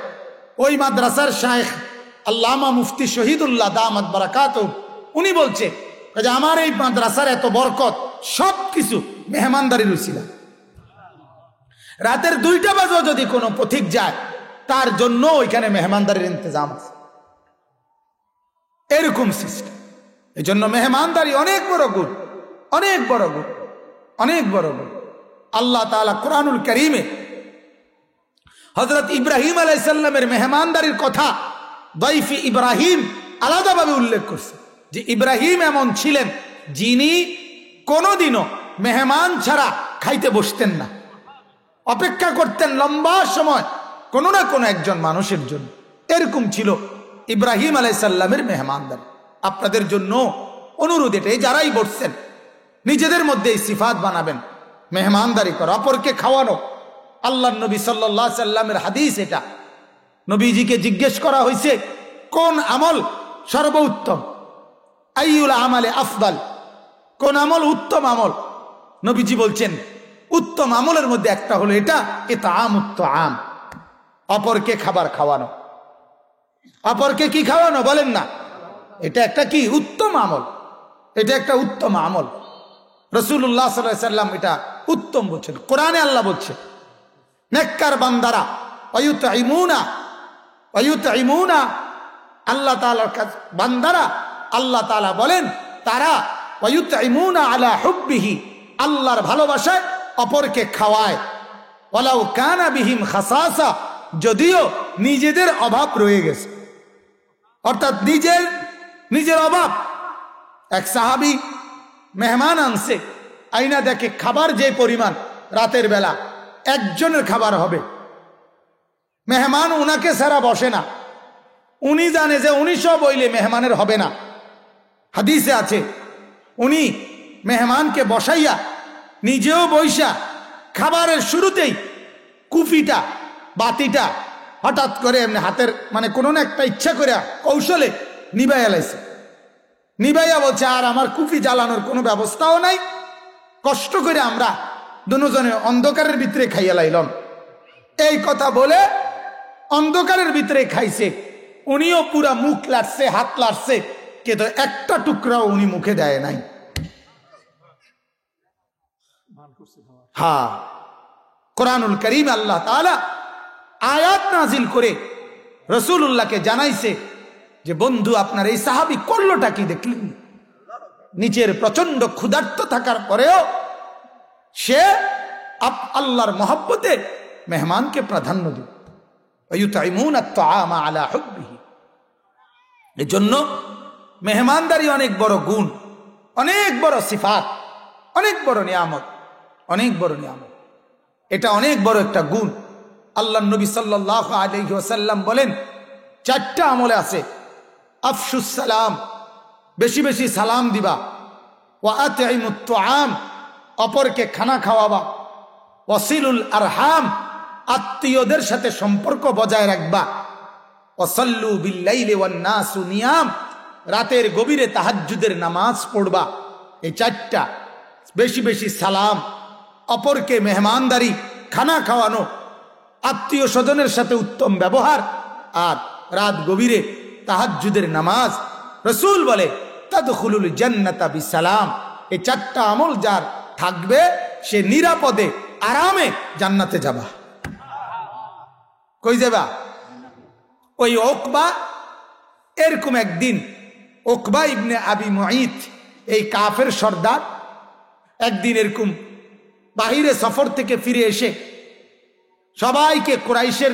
ওই মাদ্রাসার শায়েখ আল্লামা মুফতি শহীদুল্লাহ দামাত বারাকাতুহু, উনি বলছে যে আমার এই মাদ্রাসার এত বরকত সব কিছু মেহমানদারির উসিলা। রাতের 2টা বাজেও যদি কোনো পথিক যায় তার জন্য ওইখানে মেহমানদারির ইন্তজাম আছে, এরকম সিস্টেম। এই জন্য মেহমানদারি অনেক বড় গুণ, অনেক বড় গুণ, অনেক বড় গুণ। আল্লাহ তাআলা কুরআনুল কারীমে হযরত ইব্রাহিম আলাইহিস সালামের মেহমানদারির কথা দাইফি ইব্রাহিম আলাদাভাবে উল্লেখ করছে, যে ইব্রাহিম এমন ছিলেন যিনি কোনোদিনও মেহমান ছাড়া খাইতে বসতেন না, অপেক্ষা করতেন লম্বা সময় কোনো না কোনো একজন মানুষের জন্য। এরকম ছিল ইব্রাহিম আলাইহিস সালামের মেহমানদারি। আপনাদের জন্য অনুরোধ এটাই, যারাই বসছেন নিজেদের মধ্যে এই সিফাত বানাবেন, মেহমানদারি করা, অপরকে খাওয়ানো। আল্লাহর নবী সাল্লাল্লাহু আলাইহি সাল্লামের হাদিস এটা। নবীজিকে জিজ্ঞেস করা হয়েছে কোন আমল সর্বোত্তম, আইয়ুল আমালে আফদাল, কোন আমল উত্তম আমল? নবীজি বলছেন উত্তম আমলের মধ্যে একটা হলো এটা, ইতআমুত তাআম, অপরকে খাবার খাওয়ানো। অপরকে কি খাওয়ানো বলেন না? এটা একটা কি উত্তম আমল, এটা একটা উত্তম আমল। রাসূলুল্লাহ সাল্লাল্লাহু আলাইহি সাল্লাম এটা উত্তম বলছেন। কোরআনে আল্লাহ বলছে নেককার বান্দারা ওয়ায়ুতঈমুনা, আল্লাহ তাআলার বান্দারা, আল্লাহ তাআলা বলেন তারা ওয়ায়ুতঈমুনা আলা হুব্বিহি, আল্লাহর ভালোবাসায় অপরকে খাওয়ায়। ওয়ালাউ কানা বিহিম খাসাসা, যদিও নিজেদের অভাব রয়ে গেছে, অর্থাৎ নিজের অভাব। এক সাহাবী মেহমান আনছে, আইনা দেখে খাবার যে পরিমাণ, রাতের বেলা একজনের খাবার হবে, মেহমান উনাকে ছাড়া বসে না, উনি জানে যে উনি সব বইলে মেহমানের হবে না। হাদিসে আছে উনি মেহমানকে বসাইয়া নিজেও বইসা খাবারের শুরুতেই কুফিটা, বাতিটা হঠাৎ করে এমনি হাতের, মানে কোনো না একটা ইচ্ছা করে কৌশলে নিভাইয়া লাইছে। নিবাইয়া বলছে আর আমার কুফি জ্বালানোর কোনো ব্যবস্থাও নাই, কষ্ট করে আমরা দুজনে অন্ধকারের ভিতরে খাইয়া লাইলাম। এই কথা বলে অন্ধকারের ভিতরে খাইছে। উনিও পুরা মুখ লাড়ছে, হাত লাড়ছে, কিন্তু একটা টুকরাও উনি মুখে দেয় নাই। হ্যাঁ, কোরআনুল কারীম আল্লাহ তাআলা আয়াত নাজিল করে রাসূলুল্লাহকে জানাইছে যে বন্ধু আপনার এই সাহাবী করলোটা কি দেখলেন? নিচের প্রচন্ড ক্ষুধার্ত থাকার পরেও সে আল্লাহর মহব্বতে মেহমানকে প্রাধান্য দিল। ইউতাইমুনা আত-তাআমা আলা হুব্বিহি। এজন্য মেহমানদারি অনেক বড় গুণ, অনেক বড় সিফাত, অনেক বড় নিয়ামত, অনেক বড় নিয়ামত। এটা অনেক বড় একটা গুণ। আল্লাহর নবী সাল্লাল্লাহু আলাইহি ওয়াসাল্লাম বলেন 4টা আমলে আছে। আফশুস সালাম, বেশি বেশি সালাম দিবা। ওয়া আতঈমুত তুআম, অপরকে খানা খাওয়াবা। ওয়াসিলুল আরহাম, আত্মীয়দের সাথে সম্পর্ক বজায় রাখবা। ওয়াসাল্লু বিল-লাইলি ওয়ান-নাসু নিয়াম, রাতের গভীরে তাহাজ্জুদের নামাজ পড়বা। এই 4টা, বেশি বেশি সালাম, অপরকে মেহমানদারি, খানা খাওয়ানো, আত্মীয় স্বজনের সাথে উত্তম ব্যবহার, আর রাত গভীরে তাহাজ্জুদের নামাজ। রাসূল বলে তাদখুলুল জান্নাতা বিসালাম। এই 4টা আমল যার থাকবে সে নিরাপদে আরামে জান্নাতে যাবা। কই যাবা? ওই উকবা, এরকম একদিন উকবা ইবনে আবি মুঈত, এই কাফের সর্দার, একদিন এরকম বাহিরে সফর থেকে ফিরে এসে সবাইকে, কুরাইশের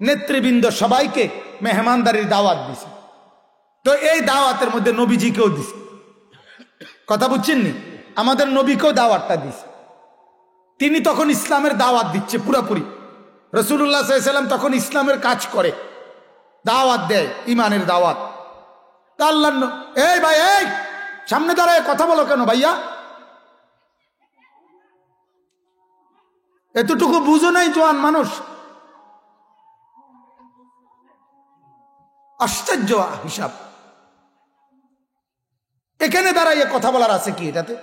নেতৃবৃন্দ সবাইকে মেহমানদারির দাওয়াত দিছে। তো এই দাওয়াতের মধ্যে নবীজিকেও দিছে। কথা বুঝছেননি? আমাদের নবীকেও দাওয়াতটা দিছে। তিনি তখন ইসলামের দাওয়াত দিচ্ছে পুরাপুরি। রাসূলুল্লাহ সাল্লাল্লাহু আলাইহি ওয়াসাল্লাম তখন ইসলামের কাজ করে, দাওয়াত দেয়, ইমানের দাওয়াত। তা আল্লাহ, এই ভাই, এই সামনে দাঁড়ায় কথা বলো কেন ভাইয়া? এতটুকু বুঝো নাই জওয়ান মানুষ? আশ্চর্য হিসাব। এখানে দাঁড়াইয়ে কথা বলার আছে কি এটাতে?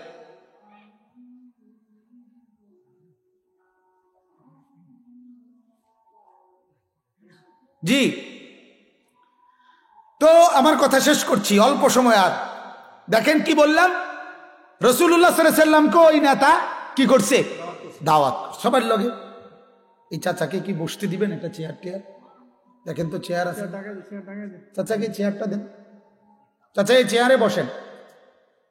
জি, তো আমার কথা শেষ করছি, অল্প সময় আর। দেখেন কি বললাম, রাসূলুল্লাহ সাল্লাল্লাহু আলাইহি ওয়াসাল্লামকে ওই নেতা কি করছে? দাওয়াত সবার লগে। এই চাচাকে কি বসতে দিবেন? একটা চেয়ার টেয়ার দেখেন তো, চেয়ার আছে? চাচাকে চেয়ারটা দেন। চাচা এই চেয়ারে বসেন।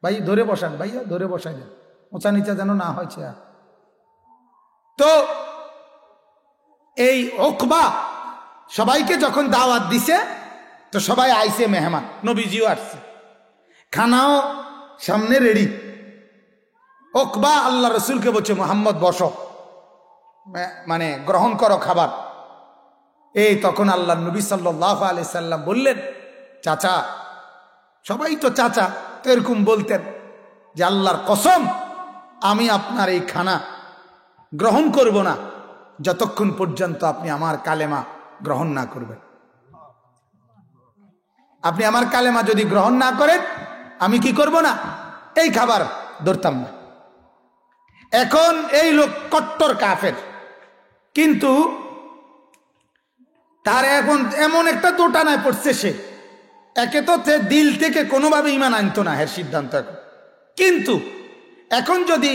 ভাই ধরে বসান, ভাইয়া ধরে বসাই দেন, উঁচা নিচা যেন না হয় চেয়ার। তো এই উকবা সবাইকে যখন দাওয়াত দিছে, তো সবাই আইছে মেহমান, নবীজিও আসছে, খানাও সামনে রেডি। উকবা আল্লাহ রসুলকে বলছে, মুহাম্মদ বসো, মানে গ্রহণ করো খাবার। এই তখন আল্লাহ নবী সাল্লাল্লাহু আলাইহি সাল্লাম বললেন, চাচা, সবাই তো চাচা, তো এরকম বলতেন যে আল্লাহর কসম, আমি আপনার এই খানা গ্রহণ করব না যতক্ষণ পর্যন্ত আপনি আমার কালেমা গ্রহণ না করবেন। আপনি আমার কালেমা যদি গ্রহণ না করেন, আমি কি করব না? এই খাবার ধরতাম না। এখন এই লোক কট্টর কাফের, কিন্তু তার এখন এমন একটা দোটানায় পড়ছে, সে একে তো দিল থেকে কোনোভাবে ঈমান আনতো না, এর সিদ্ধান্ত এখন। কিন্তু এখন যদি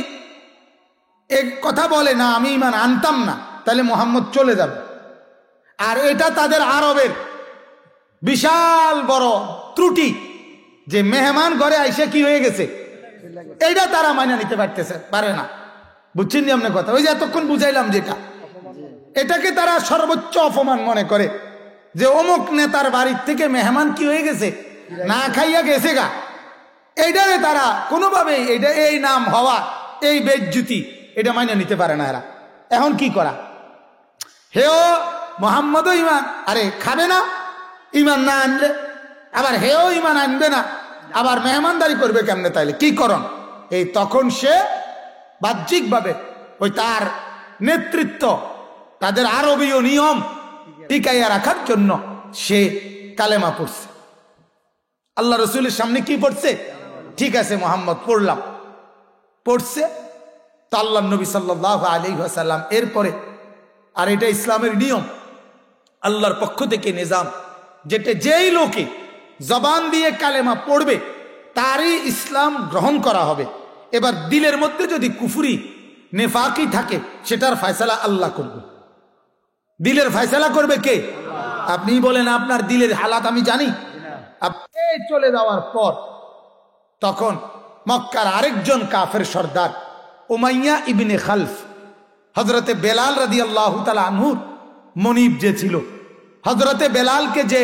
এক কথা বলে না আমি ঈমান আনতাম না, তাহলে মুহাম্মদ চলে যাবে। আর এটা তাদের আরবের বিশাল বড় ত্রুটি, যে মেহমান ঘরে আইসে কি হয়ে গেছে, এইটা তারা মাইনা নিতে পারে না। বুঝছেন নি আপনার কথা? ওই যে এতক্ষণ বুঝাইলাম যেটা, এটাকে তারা সর্বোচ্চ অপমান মনে করে, যে অমুক নেতার বাড়ির থেকে মেহমান কি হয়ে গেছে, না খাইয়া গেছে গা। এইটারে তারা কোনোভাবে, এটা এই নাম হওয়া, এই বেজ্জুতি, এটা মাইনা নিতে পারে না এরা। এখন কি করা? হেও মোহাম্মদও ইমান, আরে খাবে না ইমান না আনলে, আবার হেও ইমান আনবে না, আবার মেহমানদারি করবে কেমনে? তাইলে কি করন? এই তখন সে বাহ্যিকভাবে ওই তার নেতৃত্ব, তাদের আরবীয় নিয়ম টিকাইয়া রাখার জন্য সে কালেমা পড়ছে। আল্লাহ রসুলের সামনে কি পড়ছে? ঠিক আছে মোহাম্মদ পড়লাম, পড়ছে তো আল্লাহ নবী সাল্লাল্লাহু আলাইহি ওয়াসাল্লাম এরপরে, আর এটা ইসলামের নিয়ম, আল্লাহর পক্ষ থেকে নিজাম, যেটা যেই লোকে জবান দিয়ে কালেমা পড়বে তারই ইসলাম গ্রহণ করা হবে। এবার দিলের মধ্যে যদি কুফরি নেফাকি থাকে সেটার ফয়সালা আল্লাহ করবে। দিলের ফয়সালা করবে কে? আপনি বলেন আপনার দিলের হালাত আমি জানি। আপনি চলে যাওয়ার পর তখন মক্কার আরেকজন কাফের সর্দার উমাইয়া ইবনে খালফ, হজরতে বেলাল রাদিয়াল্লাহু তাআলা আনহুর মনিব যে ছিল, হজরতে বেলালকে যে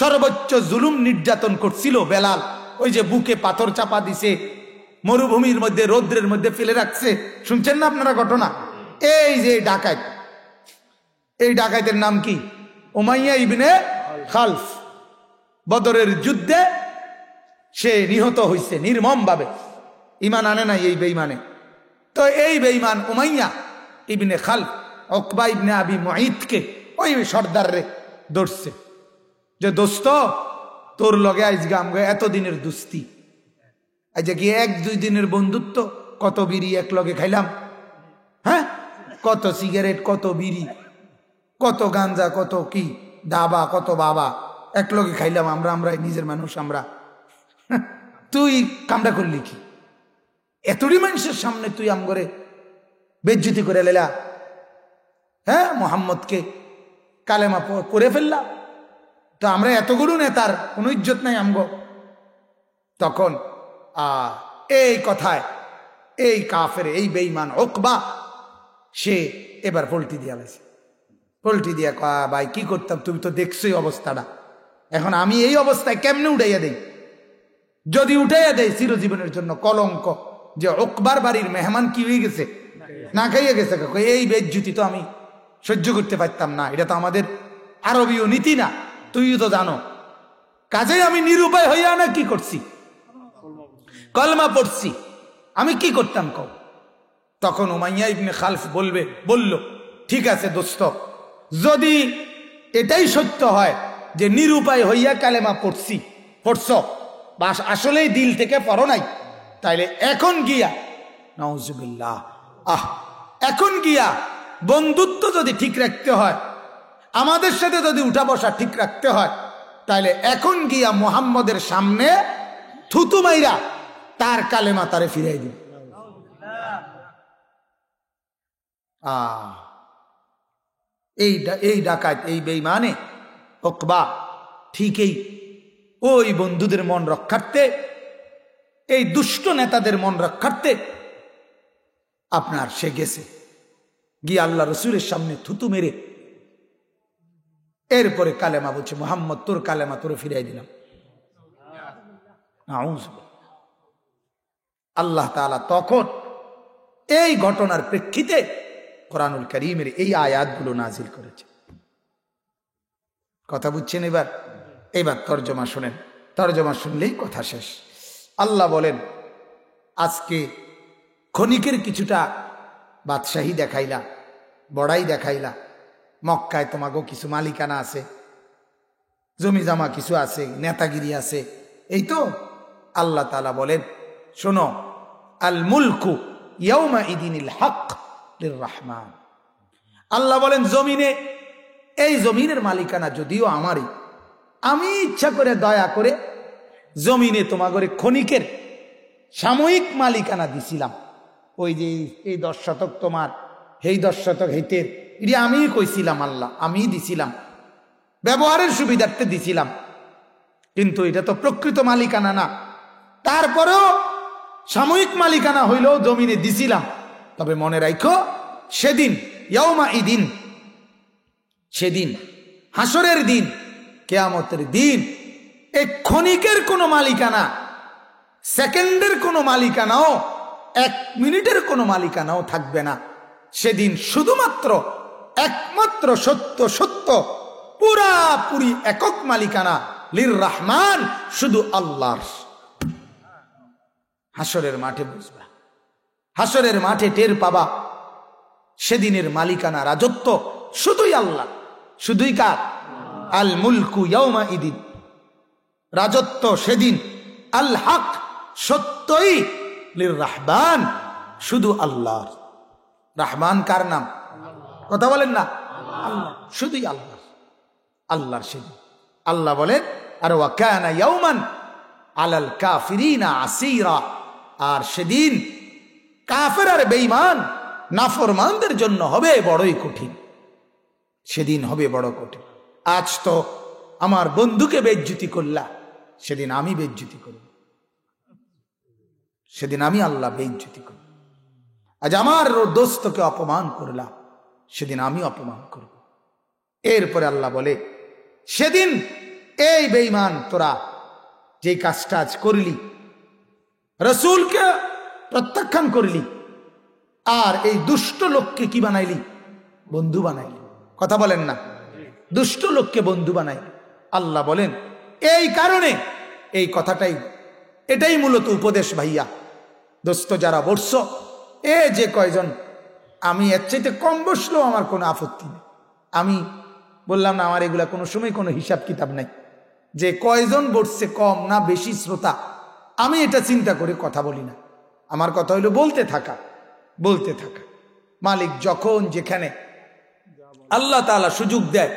সর্বোচ্চ জুলুম নির্যাতন করছিল বেলাল, ওই যে বুকে পাথর চাপা দিছে, মরুভূমির মধ্যে রৌদ্রের মধ্যে ফেলে রাখছে, শুনছেন না আপনারা ঘটনা? এই যে ডাকাত, এই ডাকাতের নাম কি? উমাইয়া ইবনে খালফ। বদরের যুদ্ধে সে নিহত হয়েছে নির্মম ভাবে, ইমান আনে নাই এই বেঈমানে। তো এই বেঈমান উমাইয়া ইবনে খালফ উকবা ইবনে আবি মুঈতকে ওই সর্দারে ধরছে যে দোস্ত তোর লগে আজকে আমগো এতদিনের দুস্তি, আজকে কি 1-2 দিনের বন্ধুত্ব, কত বিড়ি এক লগে খাইলাম, হ্যাঁ কত সিগারেট, কত বিড়ি, কত গাঞ্জা, কত কি দাবা, কত বাবা এক লগে খাইলাম, আমরা নিজের মানুষ আমরা, তুই কামড়া করলি কি? এতটি মানুষের সামনে তুই আমগরে বেজ্জতি করে লেলা, হ্যাঁ মোহাম্মদকে কালেমা করে ফেললাম, তো আমরা এতগুলো নেতার কোনো ইজ্জত নাই আমগো। তখন এই কথায় এই কাফের এই বেঈমান উকবা সে এবার পল্টি দিয়া লাইছে, পল্টি দিয়া ভাই কি করতাম, তুমি তো দেখছোই অবস্থাটা, এখন আমি এই অবস্থায় কেমনে উঠাইয়া দেই? যদি উঠাইয়া দেয় চিরজীবনের জন্য কলঙ্ক, যে উকবার বাড়ির মেহমান কি হয়ে গেছে, না খাইয়া গেছে, এই বেজ্জতি তো আমি সহ্য করতে পারতাম না, এটা তো আমাদের আরবীয় নীতি না, তুইও তো জানো। কাজেই আমি নিরুপায় হইয়া না কি করছি, কলমা পড়ছি, আমি কি করতাম কও? তখন উমাইয়া ইবনে খালফ বলল ঠিক আছে দোস্ত, যদি এটাই সত্য হয় যে নিরুপায় হইয়া কালেমা পড়ছ বা আসলেই দিল থেকে পড়ো নাই, তাইলে এখন গিয়া নাউজুবিল্লাহ, এখন গিয়া বন্ধুত্ব যদি ঠিক রাখতে হয়, আমাদের সাথে যদি উঠা বসা ঠিক রাখতে হয়, তাইলে এখন গিয়া মুহাম্মদের সামনে থুতু মাইরা তার কালেমা তারে ফিরাই দিন। এই ডাকাত এই বেঈমানে উকবা ঠিকই ওই বন্ধুদের মন রক্ষার্থে, এই দুষ্ট নেতাদের মন রক্ষার্থে আপনার সে গেছে গিয়ে আল্লাহ রসুলের সামনে থুতু মেরে এরপরে কালেমা বলছে, মুহাম্মদ তোর কালেমা তোরে ফিরাই দিলাম। আল্লাহ তাআলা তখন এই ঘটনার প্রেক্ষিতে কোরআনুল কারীমের এই আয়াতগুলো নাজিল করেছে। কথা বুঝছেন? এবার তর্জমা শুনেন, তর্জমা শুনলেই কথা শেষ। আল্লাহ বলেন, আজকে ক্ষণিকের কিছুটা বাদশাহী দেখাইলা, বড়াই দেখাইলা, মক্কায় তোমাগো কিছু মালিকানা আছে, জমি জমা কিছু আছে, নেতাগিরি আছে, এই তো। আল্লাহ তাআলা বলেন শোনো, আল মুলকু ইয়াউমা ইদিনিল হক লির রহমান। আল্লাহ বলেন জমিনে, এই জমিনের মালিকানা যদিও আমারই, আমি ইচ্ছা করে দয়া করে জমিনে তোমাগরে ক্ষণিকের সাময়িক মালিকানা দিছিলাম। ওই যে এই 10 শতক তোমার, এই 10 শতক হেতের, এটি আমিই কইছিলাম, আল্লাহ আমিই দিছিলাম, ব্যবহারের সুবিধার্থে দিছিলাম, কিন্তু এটা তো প্রকৃত মালিকানা না। তারপরেও সাময়িক মালিকানা হইলেও জমিনে দিছিলাম। তবে মনে রাখো, সেদিন ইয়াউমা ইদিন, সেদিন হাসরের দিন, কিয়ামতের দিন, এই ক্ষণিকের কোনো মালিকানা, সেকেন্ডের কোনো মালিকানাও, 1 মিনিটের কোনো মালিকানাও থাকবে না। সেদিন শুধুমাত্র একমাত্র সত্য পুরাপুরি একক মালিকানা লির রহমান, শুধু আল্লাহর। হাসরের মাঠে বুঝবা, হাসরের মাঠে টের পাবা, সেদিনের মালিকানা রাজত্ব শুধুই আল্লাহ, শুধুই কার? আল মুলকু ইয়াউমা ইদিন। রাজত্ব সেদিন আল হক সত্যই লির রহমান, শুধু আল্লাহর। রহমান কার নাম? কথা বলেন না, আল্লাহ, শুধুই আল্লাহ, আল্লাহর সেদিন। আল্লাহ বলেন আর ওয়া কানা ইয়াওমান আলাল কাফিরিনা আসীরা, আর সেদিন কাফের আর বেঈমান নাফরমানদের জন্য হবে বড়ই কঠিন, সেদিন হবে বড় কঠিন। আজ তো আমার বন্ধুকে বেইজ্জতি করলা, সেদিন আমি বেইজ্জতি করব, সেদিন আমি আল্লাহ বেইজ্জতি করব। আজ আমার দোস্তকে অপমান করলাম, সেদিন আমি অপমান করব। এরপরে আল্লাহ বলে সেদিন এই বেঈমান তোরা যে কাজটা আজ করলি, রসুলকে প্রত্যাখ্যান করলি, আর এই দুষ্ট লোককে কি বানাইলি? বন্ধু বানাইলি। কথা বলেন না, দুষ্ট লোককে বন্ধু বানাইলি। আল্লাহ বলেন এই কারণে, এই কথাটাই, এটাই মূলত উপদেশ ভাইয়া। দোস্ত যারা বসছ, এ যে কয়জন, আমি এর চাইতে কম বসলেও আমার কোনো আপত্তি নেই। আমি বললাম না, আমার এগুলা কোনো সময় কোনো হিসাব কিতাব নাই যে কয়জন বসছে, কম না বেশি শ্রোতা, আমি এটা চিন্তা করে কথা বলি না। আমার কথা হইলো বলতে থাকা, বলতে থাকা। মালিক যখন যেখানে আল্লাহ তাআলা সুযোগ দেয়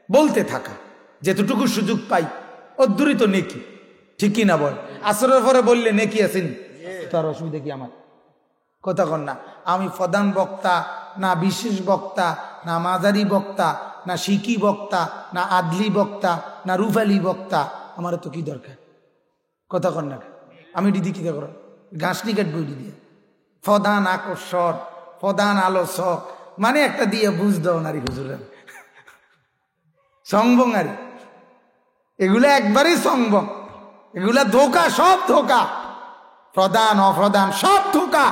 বলতে থাকা, যেতটুকু সুযোগ পাই অদ্দুরই তো নেকি, ঠিকই না বল? আসরের পরে বললে নেকি আছেন, তার অসুবিধা কি আমার? কথা কন না। আমি প্রধান বক্তা না বিশেষ বক্তা না মাঝারি বক্তা না শিকি বক্তা না আদলি বক্তা না রুফালি বক্তা, আমার তো কি দরকার? কথা কন না। আমি দিদি কি করো ঘাসনি কাটবো দিদি, প্রধান আকর্ষণ, প্রধান আলোচক, মানে একটা দিয়ে বুঝ দাও নারী হুজুরের সংবং, আরে এগুলা একবারই সংবং, এগুলা ধোকা, সব ধোকা, প্রধান অপ্রধান সব ধোকা।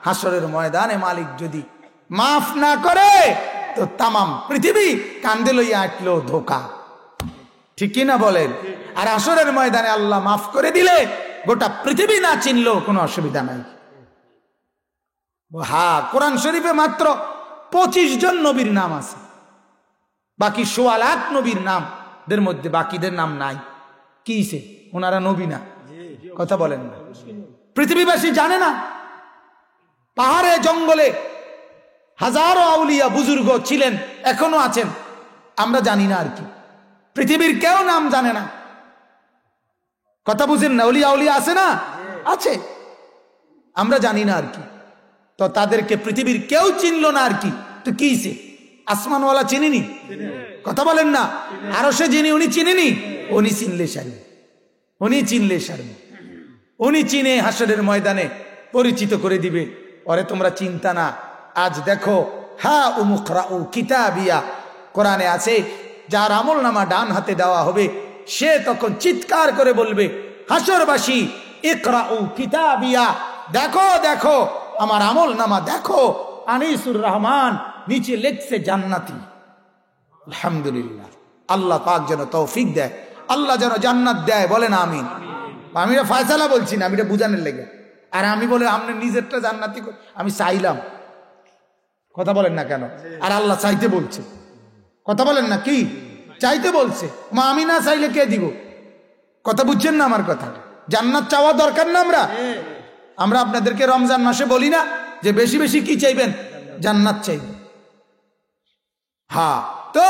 হাসরের ময়দানে মালিক যদি মাফ না করে তো তামাম পৃথিবী কান্দে লইয়া আটলো ধোকা, ঠিক কিনা বলেন? আর হাসরের ময়দানে আল্লাহ মাফ করে দিলে গোটা পৃথিবী না চিনলো কোনো অসুবিধা নাই। হ্যাঁ, কোরআন শরীফে মাত্র 25 জন নবীর নাম আছে, বাকি 1.25 লাখ নবীর নামদের মধ্যে বাকিদের নাম নাই। কিসে? ওনারা নবী না। কথা বলেন না, পৃথিবীবাসী জানে না। পাহাড়ে জঙ্গলে হাজারো আউলিয়া বুজুর্গ ছিলেন, এখনো আছেন, আমরা জানি না আর কি। পৃথিবীর কেউ নাম জানে না। কথা বুঝেন না? অলিয়া উলিয়া আছে না? আছে, আমরা জানি না আর কি। তো তাদেরকে পৃথিবীর কেউ চিনলো না আর কি। তো কিসে? আসমানওয়ালা চিনিনি? কথা বলেন না। আরো সে যিনি, উনি চিনিনি? উনি চিনলে সারি, উনি চিনলে সারি, উনি চিনে হাসরের ময়দানে পরিচিত করে দিবে, ওরে তোমরা চিন্তা না। আজ দেখো, হা উমুকরাউ কিতাবিয়া, কোরআনে আছে, যার আমল নামা ডান হাতে দেওয়া হবে সে তখন চিৎকার করে বলবে, হাসরবাসী ইকরাউ কিতাবিয়া, দেখো দেখো আমার আমল নামা দেখো, আনিসুর রহমান নিচে লিখছে জান্নাতি। আলহামদুলিল্লাহ, আল্লাহ পাক যেন তৌফিক দেয়, আল্লাহ যেন জান্নাত দেয়, বলেন আমিন। আমি এটা ফয়সালা বলছি না, আমি এটা বুঝানোর লেগে। আর আমি বলে আপনি নিজেরটা জান্নাতি, আমি চাইলাম। কথা বলেন না কেন? আর আল্লাহ চাইতে বলছে। কথা বলেন না, কি চাইতে বলছে? আমি না চাইলে কে দিব? কথা বুঝছেন না আমার কথা? জান্নাত চাওয়া দরকার না? আমরা আপনাদেরকে রমজান মাসে বলি না যে বেশি বেশি কি চাইবেন? জান্নাত চাইবেন। হ্যাঁ, তো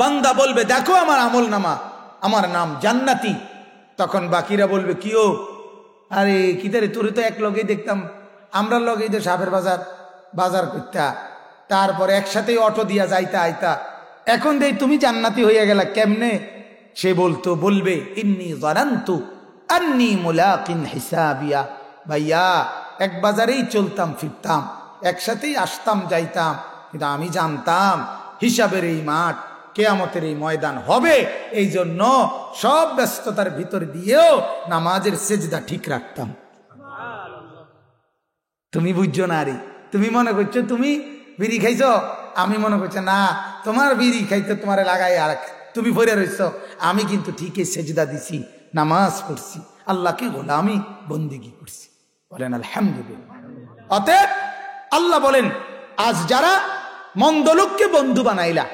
বান্দা বলবে দেখো আমার আমল নামা, আমার নাম জান্নাতি। তখন বাকিরা বলবে কি ও, আরে কিদারে তোরে তো এক লগেই দেখতাম, আমরা লগেই তো সাপের বাজার করতা, তারপরে একসাথেই অটো দিয়া যাইতা আইতা, এখন দেই তুমি জান্নাতি হইয়া গেলা কেমনে? সে বলবে ইন্নী যানান্তু আন্নী মুলাকিন হিসাবিয়া, ভাইয়া এক বাজারেই চলতাম ফিরতাম, একসাথেই আসতাম যাইতাম, কিন্তু আমি জানতাম হিসাবের এই মাঠ, কিয়ামতের এই ময়দান হবে, এই জন্য সব ব্যস্ততার ভিতর দিয়েও নামাজের সেজদা ঠিক রাখতাম। তুমি বুঝছো না রে, তুমি মনে করছো তুমি বিড়ি খাইছো, আমি মনে করছি না তোমার বিড়ি খাইতে তোমার লাগাই, আর তুমি পড়ে রইছ, আমি কিন্তু ঠিকই সেজদা দিছি, নামাজ পড়ছি, আল্লাহকে গোলামি বন্দেগী করছি। বলেন আলহামদুলিল্লাহ। অতএব আল্লাহ বলেন, আজ যারা মন্দ লোককে বন্ধু বানাইলা,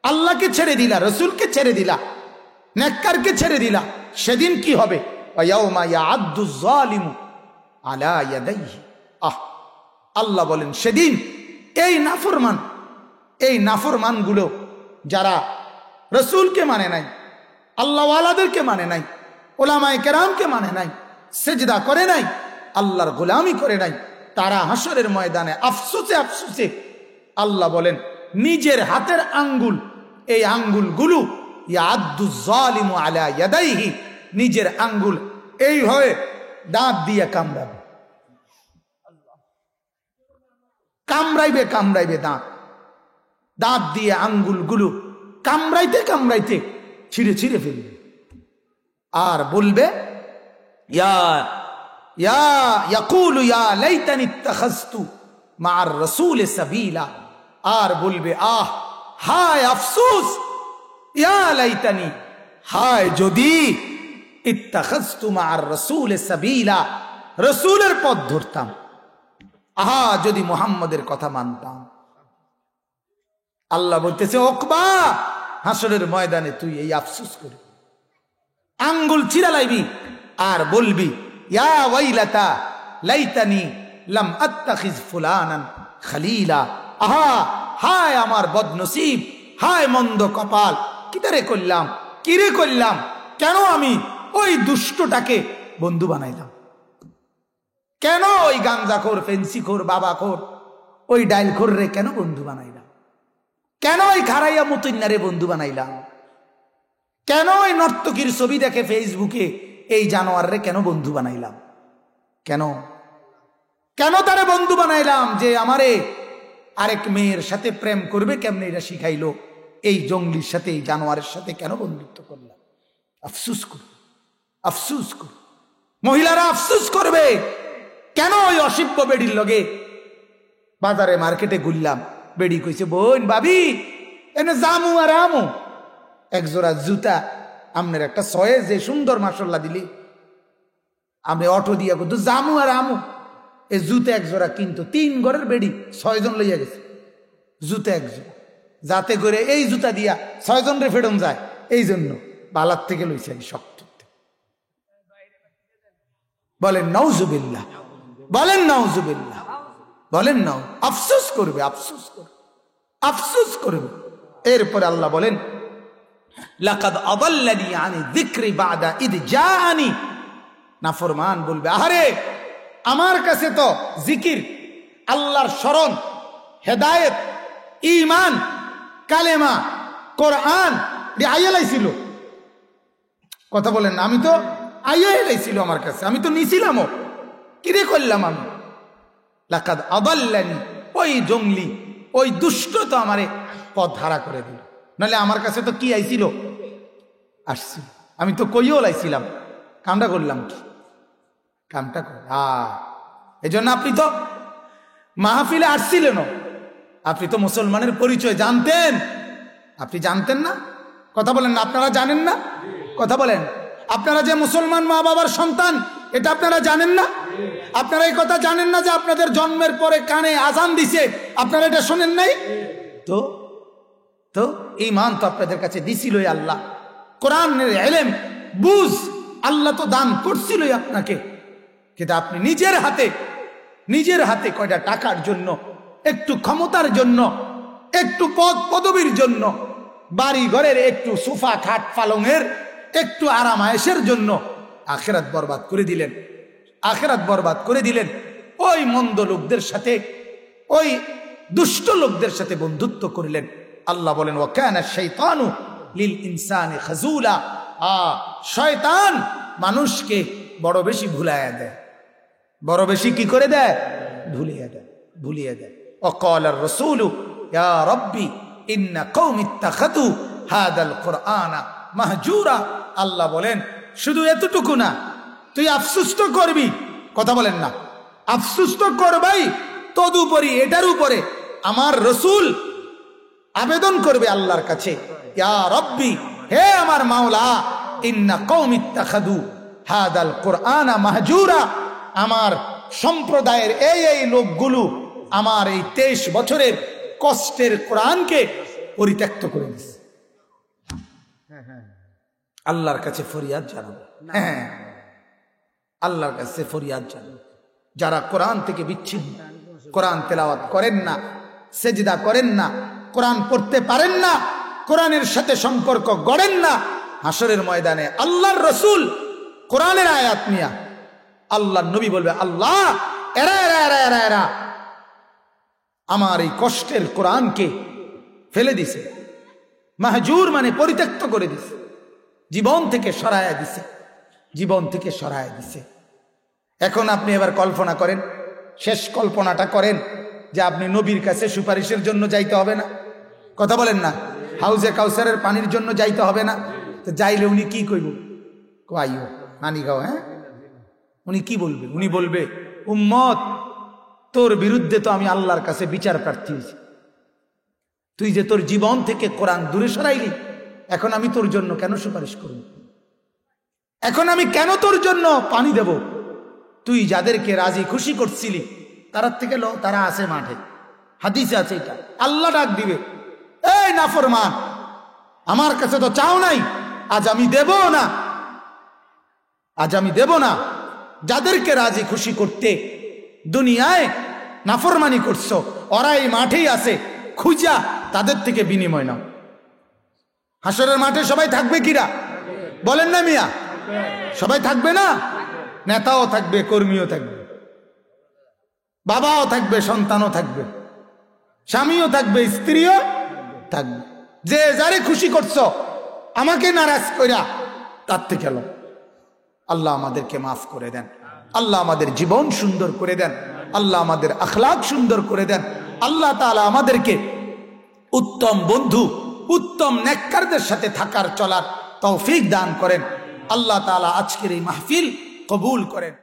আল্লাহকে ছেড়ে দিলা, রসুলকে ছেড়ে দিলা, নেককারকে ছেড়ে দিলা, সেদিন কি হবে? ওয়ায়াউমা ইয়াআদ্দু যালিমু আলা ইয়াদাইহি। আল্লাহ বলেন সেদিন এই নাফরমানগুলো যারা রসুলকে মানে নাই, আল্লাহওয়ালাদেরকে মানে নাই, ওলামায়ে কেরামকে মানে নাই, সেজদা করে নাই, আল্লাহর গোলামি করে নাই, তারা হাসরের ময়দানে আফসোসে আল্লাহ বলেন নিজের হাতের আঙ্গুল, এই আঙ্গুলগুলো ইয়াআদ্দু যালিমু আলা ইয়াদাইহি, নিজের আঙ্গুল এইভাবে দাঁত দিয়ে কামড়াইবে দাঁত দিয়ে আঙ্গুলগুলো কামড়াইতে ছিঁড়ে ফেলবে। আর বলবে ইয়াকুলু ইয়া লাইতানি ইত্তাখাযতু মা'আর রাসূলি সাবিলা। আর বলবে হায় আফসোস, ইয়া লাইতানি, হায় যদি, ইত্তাখাযতু মা'আর রাসূলি সাবিলা, রাসূলের পথ ধরতাম, যদি মুহাম্মদের কথা মানতাম। আল্লাহ বলতেছে ওকবা, হাসরের ময়দানে তুই এই আফসোস করবি, আঙ্গুল ছিঁড়া লাইবি আর বলবি ইয়া ওয়াইলাতা লাইতানি লাম আত্তাখিজ ফুলানান খলিলা। হায় আমার বদনসিব, হায় মন্দ কপাল, কিরে করলাম, কেন আমি ওই দুষ্টটাকে বন্ধু বানাইলাম, কেন ওই গাঞ্জাখোর, ফেন্সিখোর, বাবাখোর, ওই ডাইলখোর রে কেন বন্ধু বানাইলাম, কেন ওই খারাইয়া মতুন্নারে বন্ধু বানাইলাম, কেন ওই নর্তকীর ছবি দেখে ফেসবুকে এই জানোয়ার রে কেন বন্ধু বানাইলাম, কেন তারে বন্ধু বানাইলাম, যে আমারে আরেক মেয়ের সাথে প্রেম করবে কেমনে এটা শিখাইলো, এই জঙ্গলির সাথে, এই জানোয়ারের সাথে কেন বন্ধুত্ব করলাম। আফসুস কর, মহিলারা আফসুস করবে, কেন ওই অসিব্য বেডির লগে বাজারে মার্কেটে ঘুরলাম, বেডি কইছে বোন ভাবি এনে জামু আর আমু, একজোড়া জুতা আমনের একটা সয়েজ যে সুন্দর মাশাআল্লাহ দিলি, আমি অটো দিয়া কিন্তু জামু আর আমু, এই জুতা একজোড়া কিন্তু 3 ঘরের বেডি 6 জন লইয়া গেছে, জুতা একজোড়া, যাতে করে এই জুতা দিয়া 6 জন রে ফেডন যায়, এই জন্য বালার থেকে লইছে এই শক্ত। বলেন নাউজুবিল্লাহ, বলেন নাও, আফসোস করবে। এরপরে আল্লাহ বলেন লাকাদ আদাল্লানি আনি যিকরি বাদা ইদ জাআনি। নাফরমান বলবে আরে আমার কাছে তো জিকির, আল্লাহর স্মরণ, হেদায়েত, ঈমান, কালেমা, কোরআন আইয়া লাইছিল। কথা বলেন না, আমি তো আইয়া লাইছিল আমার কাছে, আমি তো নিছিলামও, কিরে করলাম আমি। লাকাদ আদাল্লানি, ওই জঙ্গলি, ওই দুষ্ট তো আমারে পথ হারা করে দিল, নাহলে আমার কাছে তো কি আইছিল, আসছিল, আমি তো কইও লাইছিলাম, কামটা করলাম কি, কামটা কর। এই জন্য আপনি তো মাহফিলে আসছিলেন, আপনি তো মুসলমানের পরিচয় জানতেন, আপনি জানতেন না? কথা বলেন না, আপনারা জানেন না? কথা বলেন, আপনারা যে মুসলমান মা বাবার সন্তান, এটা আপনারা জানেন না? আপনারা এই কথা জানেন না যে আপনাদের জন্মের পরে কানে আজান দিছে, আপনারা এটা শোনেন নাই? তো ঈমান তো আপনাদের কাছে দিছিলই আল্লাহ, কোরআনের ইলম, বুঝ আল্লাহ তো দান করছিলই আপনাকে, কিন্তু আপনি নিজের হাতে কয়টা টাকার জন্য, একটু ক্ষমতার জন্য, একটু পদ পদবীর জন্য, বাড়ি ঘরের একটু সোফা খাট পালঙের একটু আরাম আয়েশের জন্য আখিরাত বরবাদ করে দিলেন। ওই মন্দ লোকদের সাথে, ওই দুষ্ট লোকদের সাথে বন্ধুত্ব করলেন। আল্লাহ বলেন ওয়া কানা শাইতানু লিল ইনসানি খাজুলা, শয়তান মানুষকে বড় বেশি ভুলাইয়া দেয়, বড় বেশি কি করে দেয়, ভুলিয়ে দেয়। ওয়াকালার রাসূলু ইয়া রাব্বি ইন্না কওমি ইত্তাখাযু হাদাল কুরআনা মাহজুরা। আল্লাহ বলেন শুধু এতটুকু না, তুই আফসোস তো করবি, কথা বলেন না, আফসোস তো করবাই, তদুপরি এটার উপরে আমার রাসূল আবেদন করবে আল্লাহর কাছে, ইয়া রাব্বি, হে আমার মাওলা, ইন্না কওমি ইত্তাখাযু হাদাল কুরআনা মাহজুরা, আমার সম্প্রদায়ের এই লোকগুলো আমার এই 23 বছরের কষ্টের কোরআনকে পরিত্যক্ত করে দিয়েছে। আল্লাহর কাছে ফরিয়াদ জানাবো। হ্যাঁ, আল্লাহর কাছে ফরিয়াদ জানাবো। যারা কোরআন থেকে বিচ্ছিন্ন, কোরআন তেলাওয়াত করেন না, সেজদা করেন না, কোরআন পড়তে পারেন না, কোরআনের সাথে সম্পর্ক গড়েন না, হাসরের ময়দানে আল্লাহর রসুল কোরআনের আয়াত নিয়া আল্লাহর নবী বলবে, আল্লাহ এরা এরা এরা এরা এরা আমার এই কষ্টের কোরআনকে ফেলে দিছে, মাহজুর মানে পরিত্যক্ত করে দিছে, জীবন থেকে সরায়া দিছে, জীবন থেকে সরায়া দিছে। এখন আপনি এবার কল্পনা করেন, শেষ কল্পনাটা করেন যে আপনি নবীর কাছে সুপারিশের জন্য যাইতে হবে না। কথা বলেন না, হাউজে কাউসারের পানির জন্য যাইতে হবে না। তো যাইলে উনি কি কইব? আইও নানি গাও। হ্যাঁ, উনি কি বলবে? উনি বলবে, উম্মত তোর বিরুদ্ধে তো আমি আল্লাহর কাছে বিচার প্রার্থী হয়েছি, তুই যে তোর জীবন থেকে কোরআন দূরে সরাইলি, এখন আমি তোর জন্য কেন সুপারিশ করব? এখন আমি কেন তোর জন্য পানি দেব? তুই যাদেরকে রাজি খুশি করছিলি তার থেকে তারা আছে মাঠে, হাদিসে আছে এটা। আল্লাহ ডাক দিবে, এই নাফরমান, আমার কাছে তো চাও নাই, আজ আমি দেব না, আজ আমি দেব না। যাদেরকে রাজি খুশি করতে দুনিয়ায় নাফরমানি করছো, ওরা এই মাঠেই আছে, খুঁজা তাদের থেকে বিনিময় নাও। হাসরের মাঠে সবাই থাকবে কিরা? বলেন না মিয়া, সবাই থাকবে না? নেতাও থাকবে, কর্মীও থাকবে, বাবাও থাকবে, সন্তানও থাকবে, স্বামীও থাকবে, স্ত্রীও থাকবে। যে যারে খুশি করছো আমাকে নারাজ কইরা তার থেকে এলো। আল্লাহ আমাদেরকে মাফ করে দেন, আল্লাহ আমাদের জীবন সুন্দর করে দেন, আল্লাহ আমাদের আখলাক সুন্দর করে দেন। আল্লাহ তাআলা আমাদেরকে উত্তম বন্ধু, উত্তম নেককারদের সাথে থাকার চলার তৌফিক দান করেন। আল্লাহ তাআলা আজকের এই মাহফিল কবুল করেন।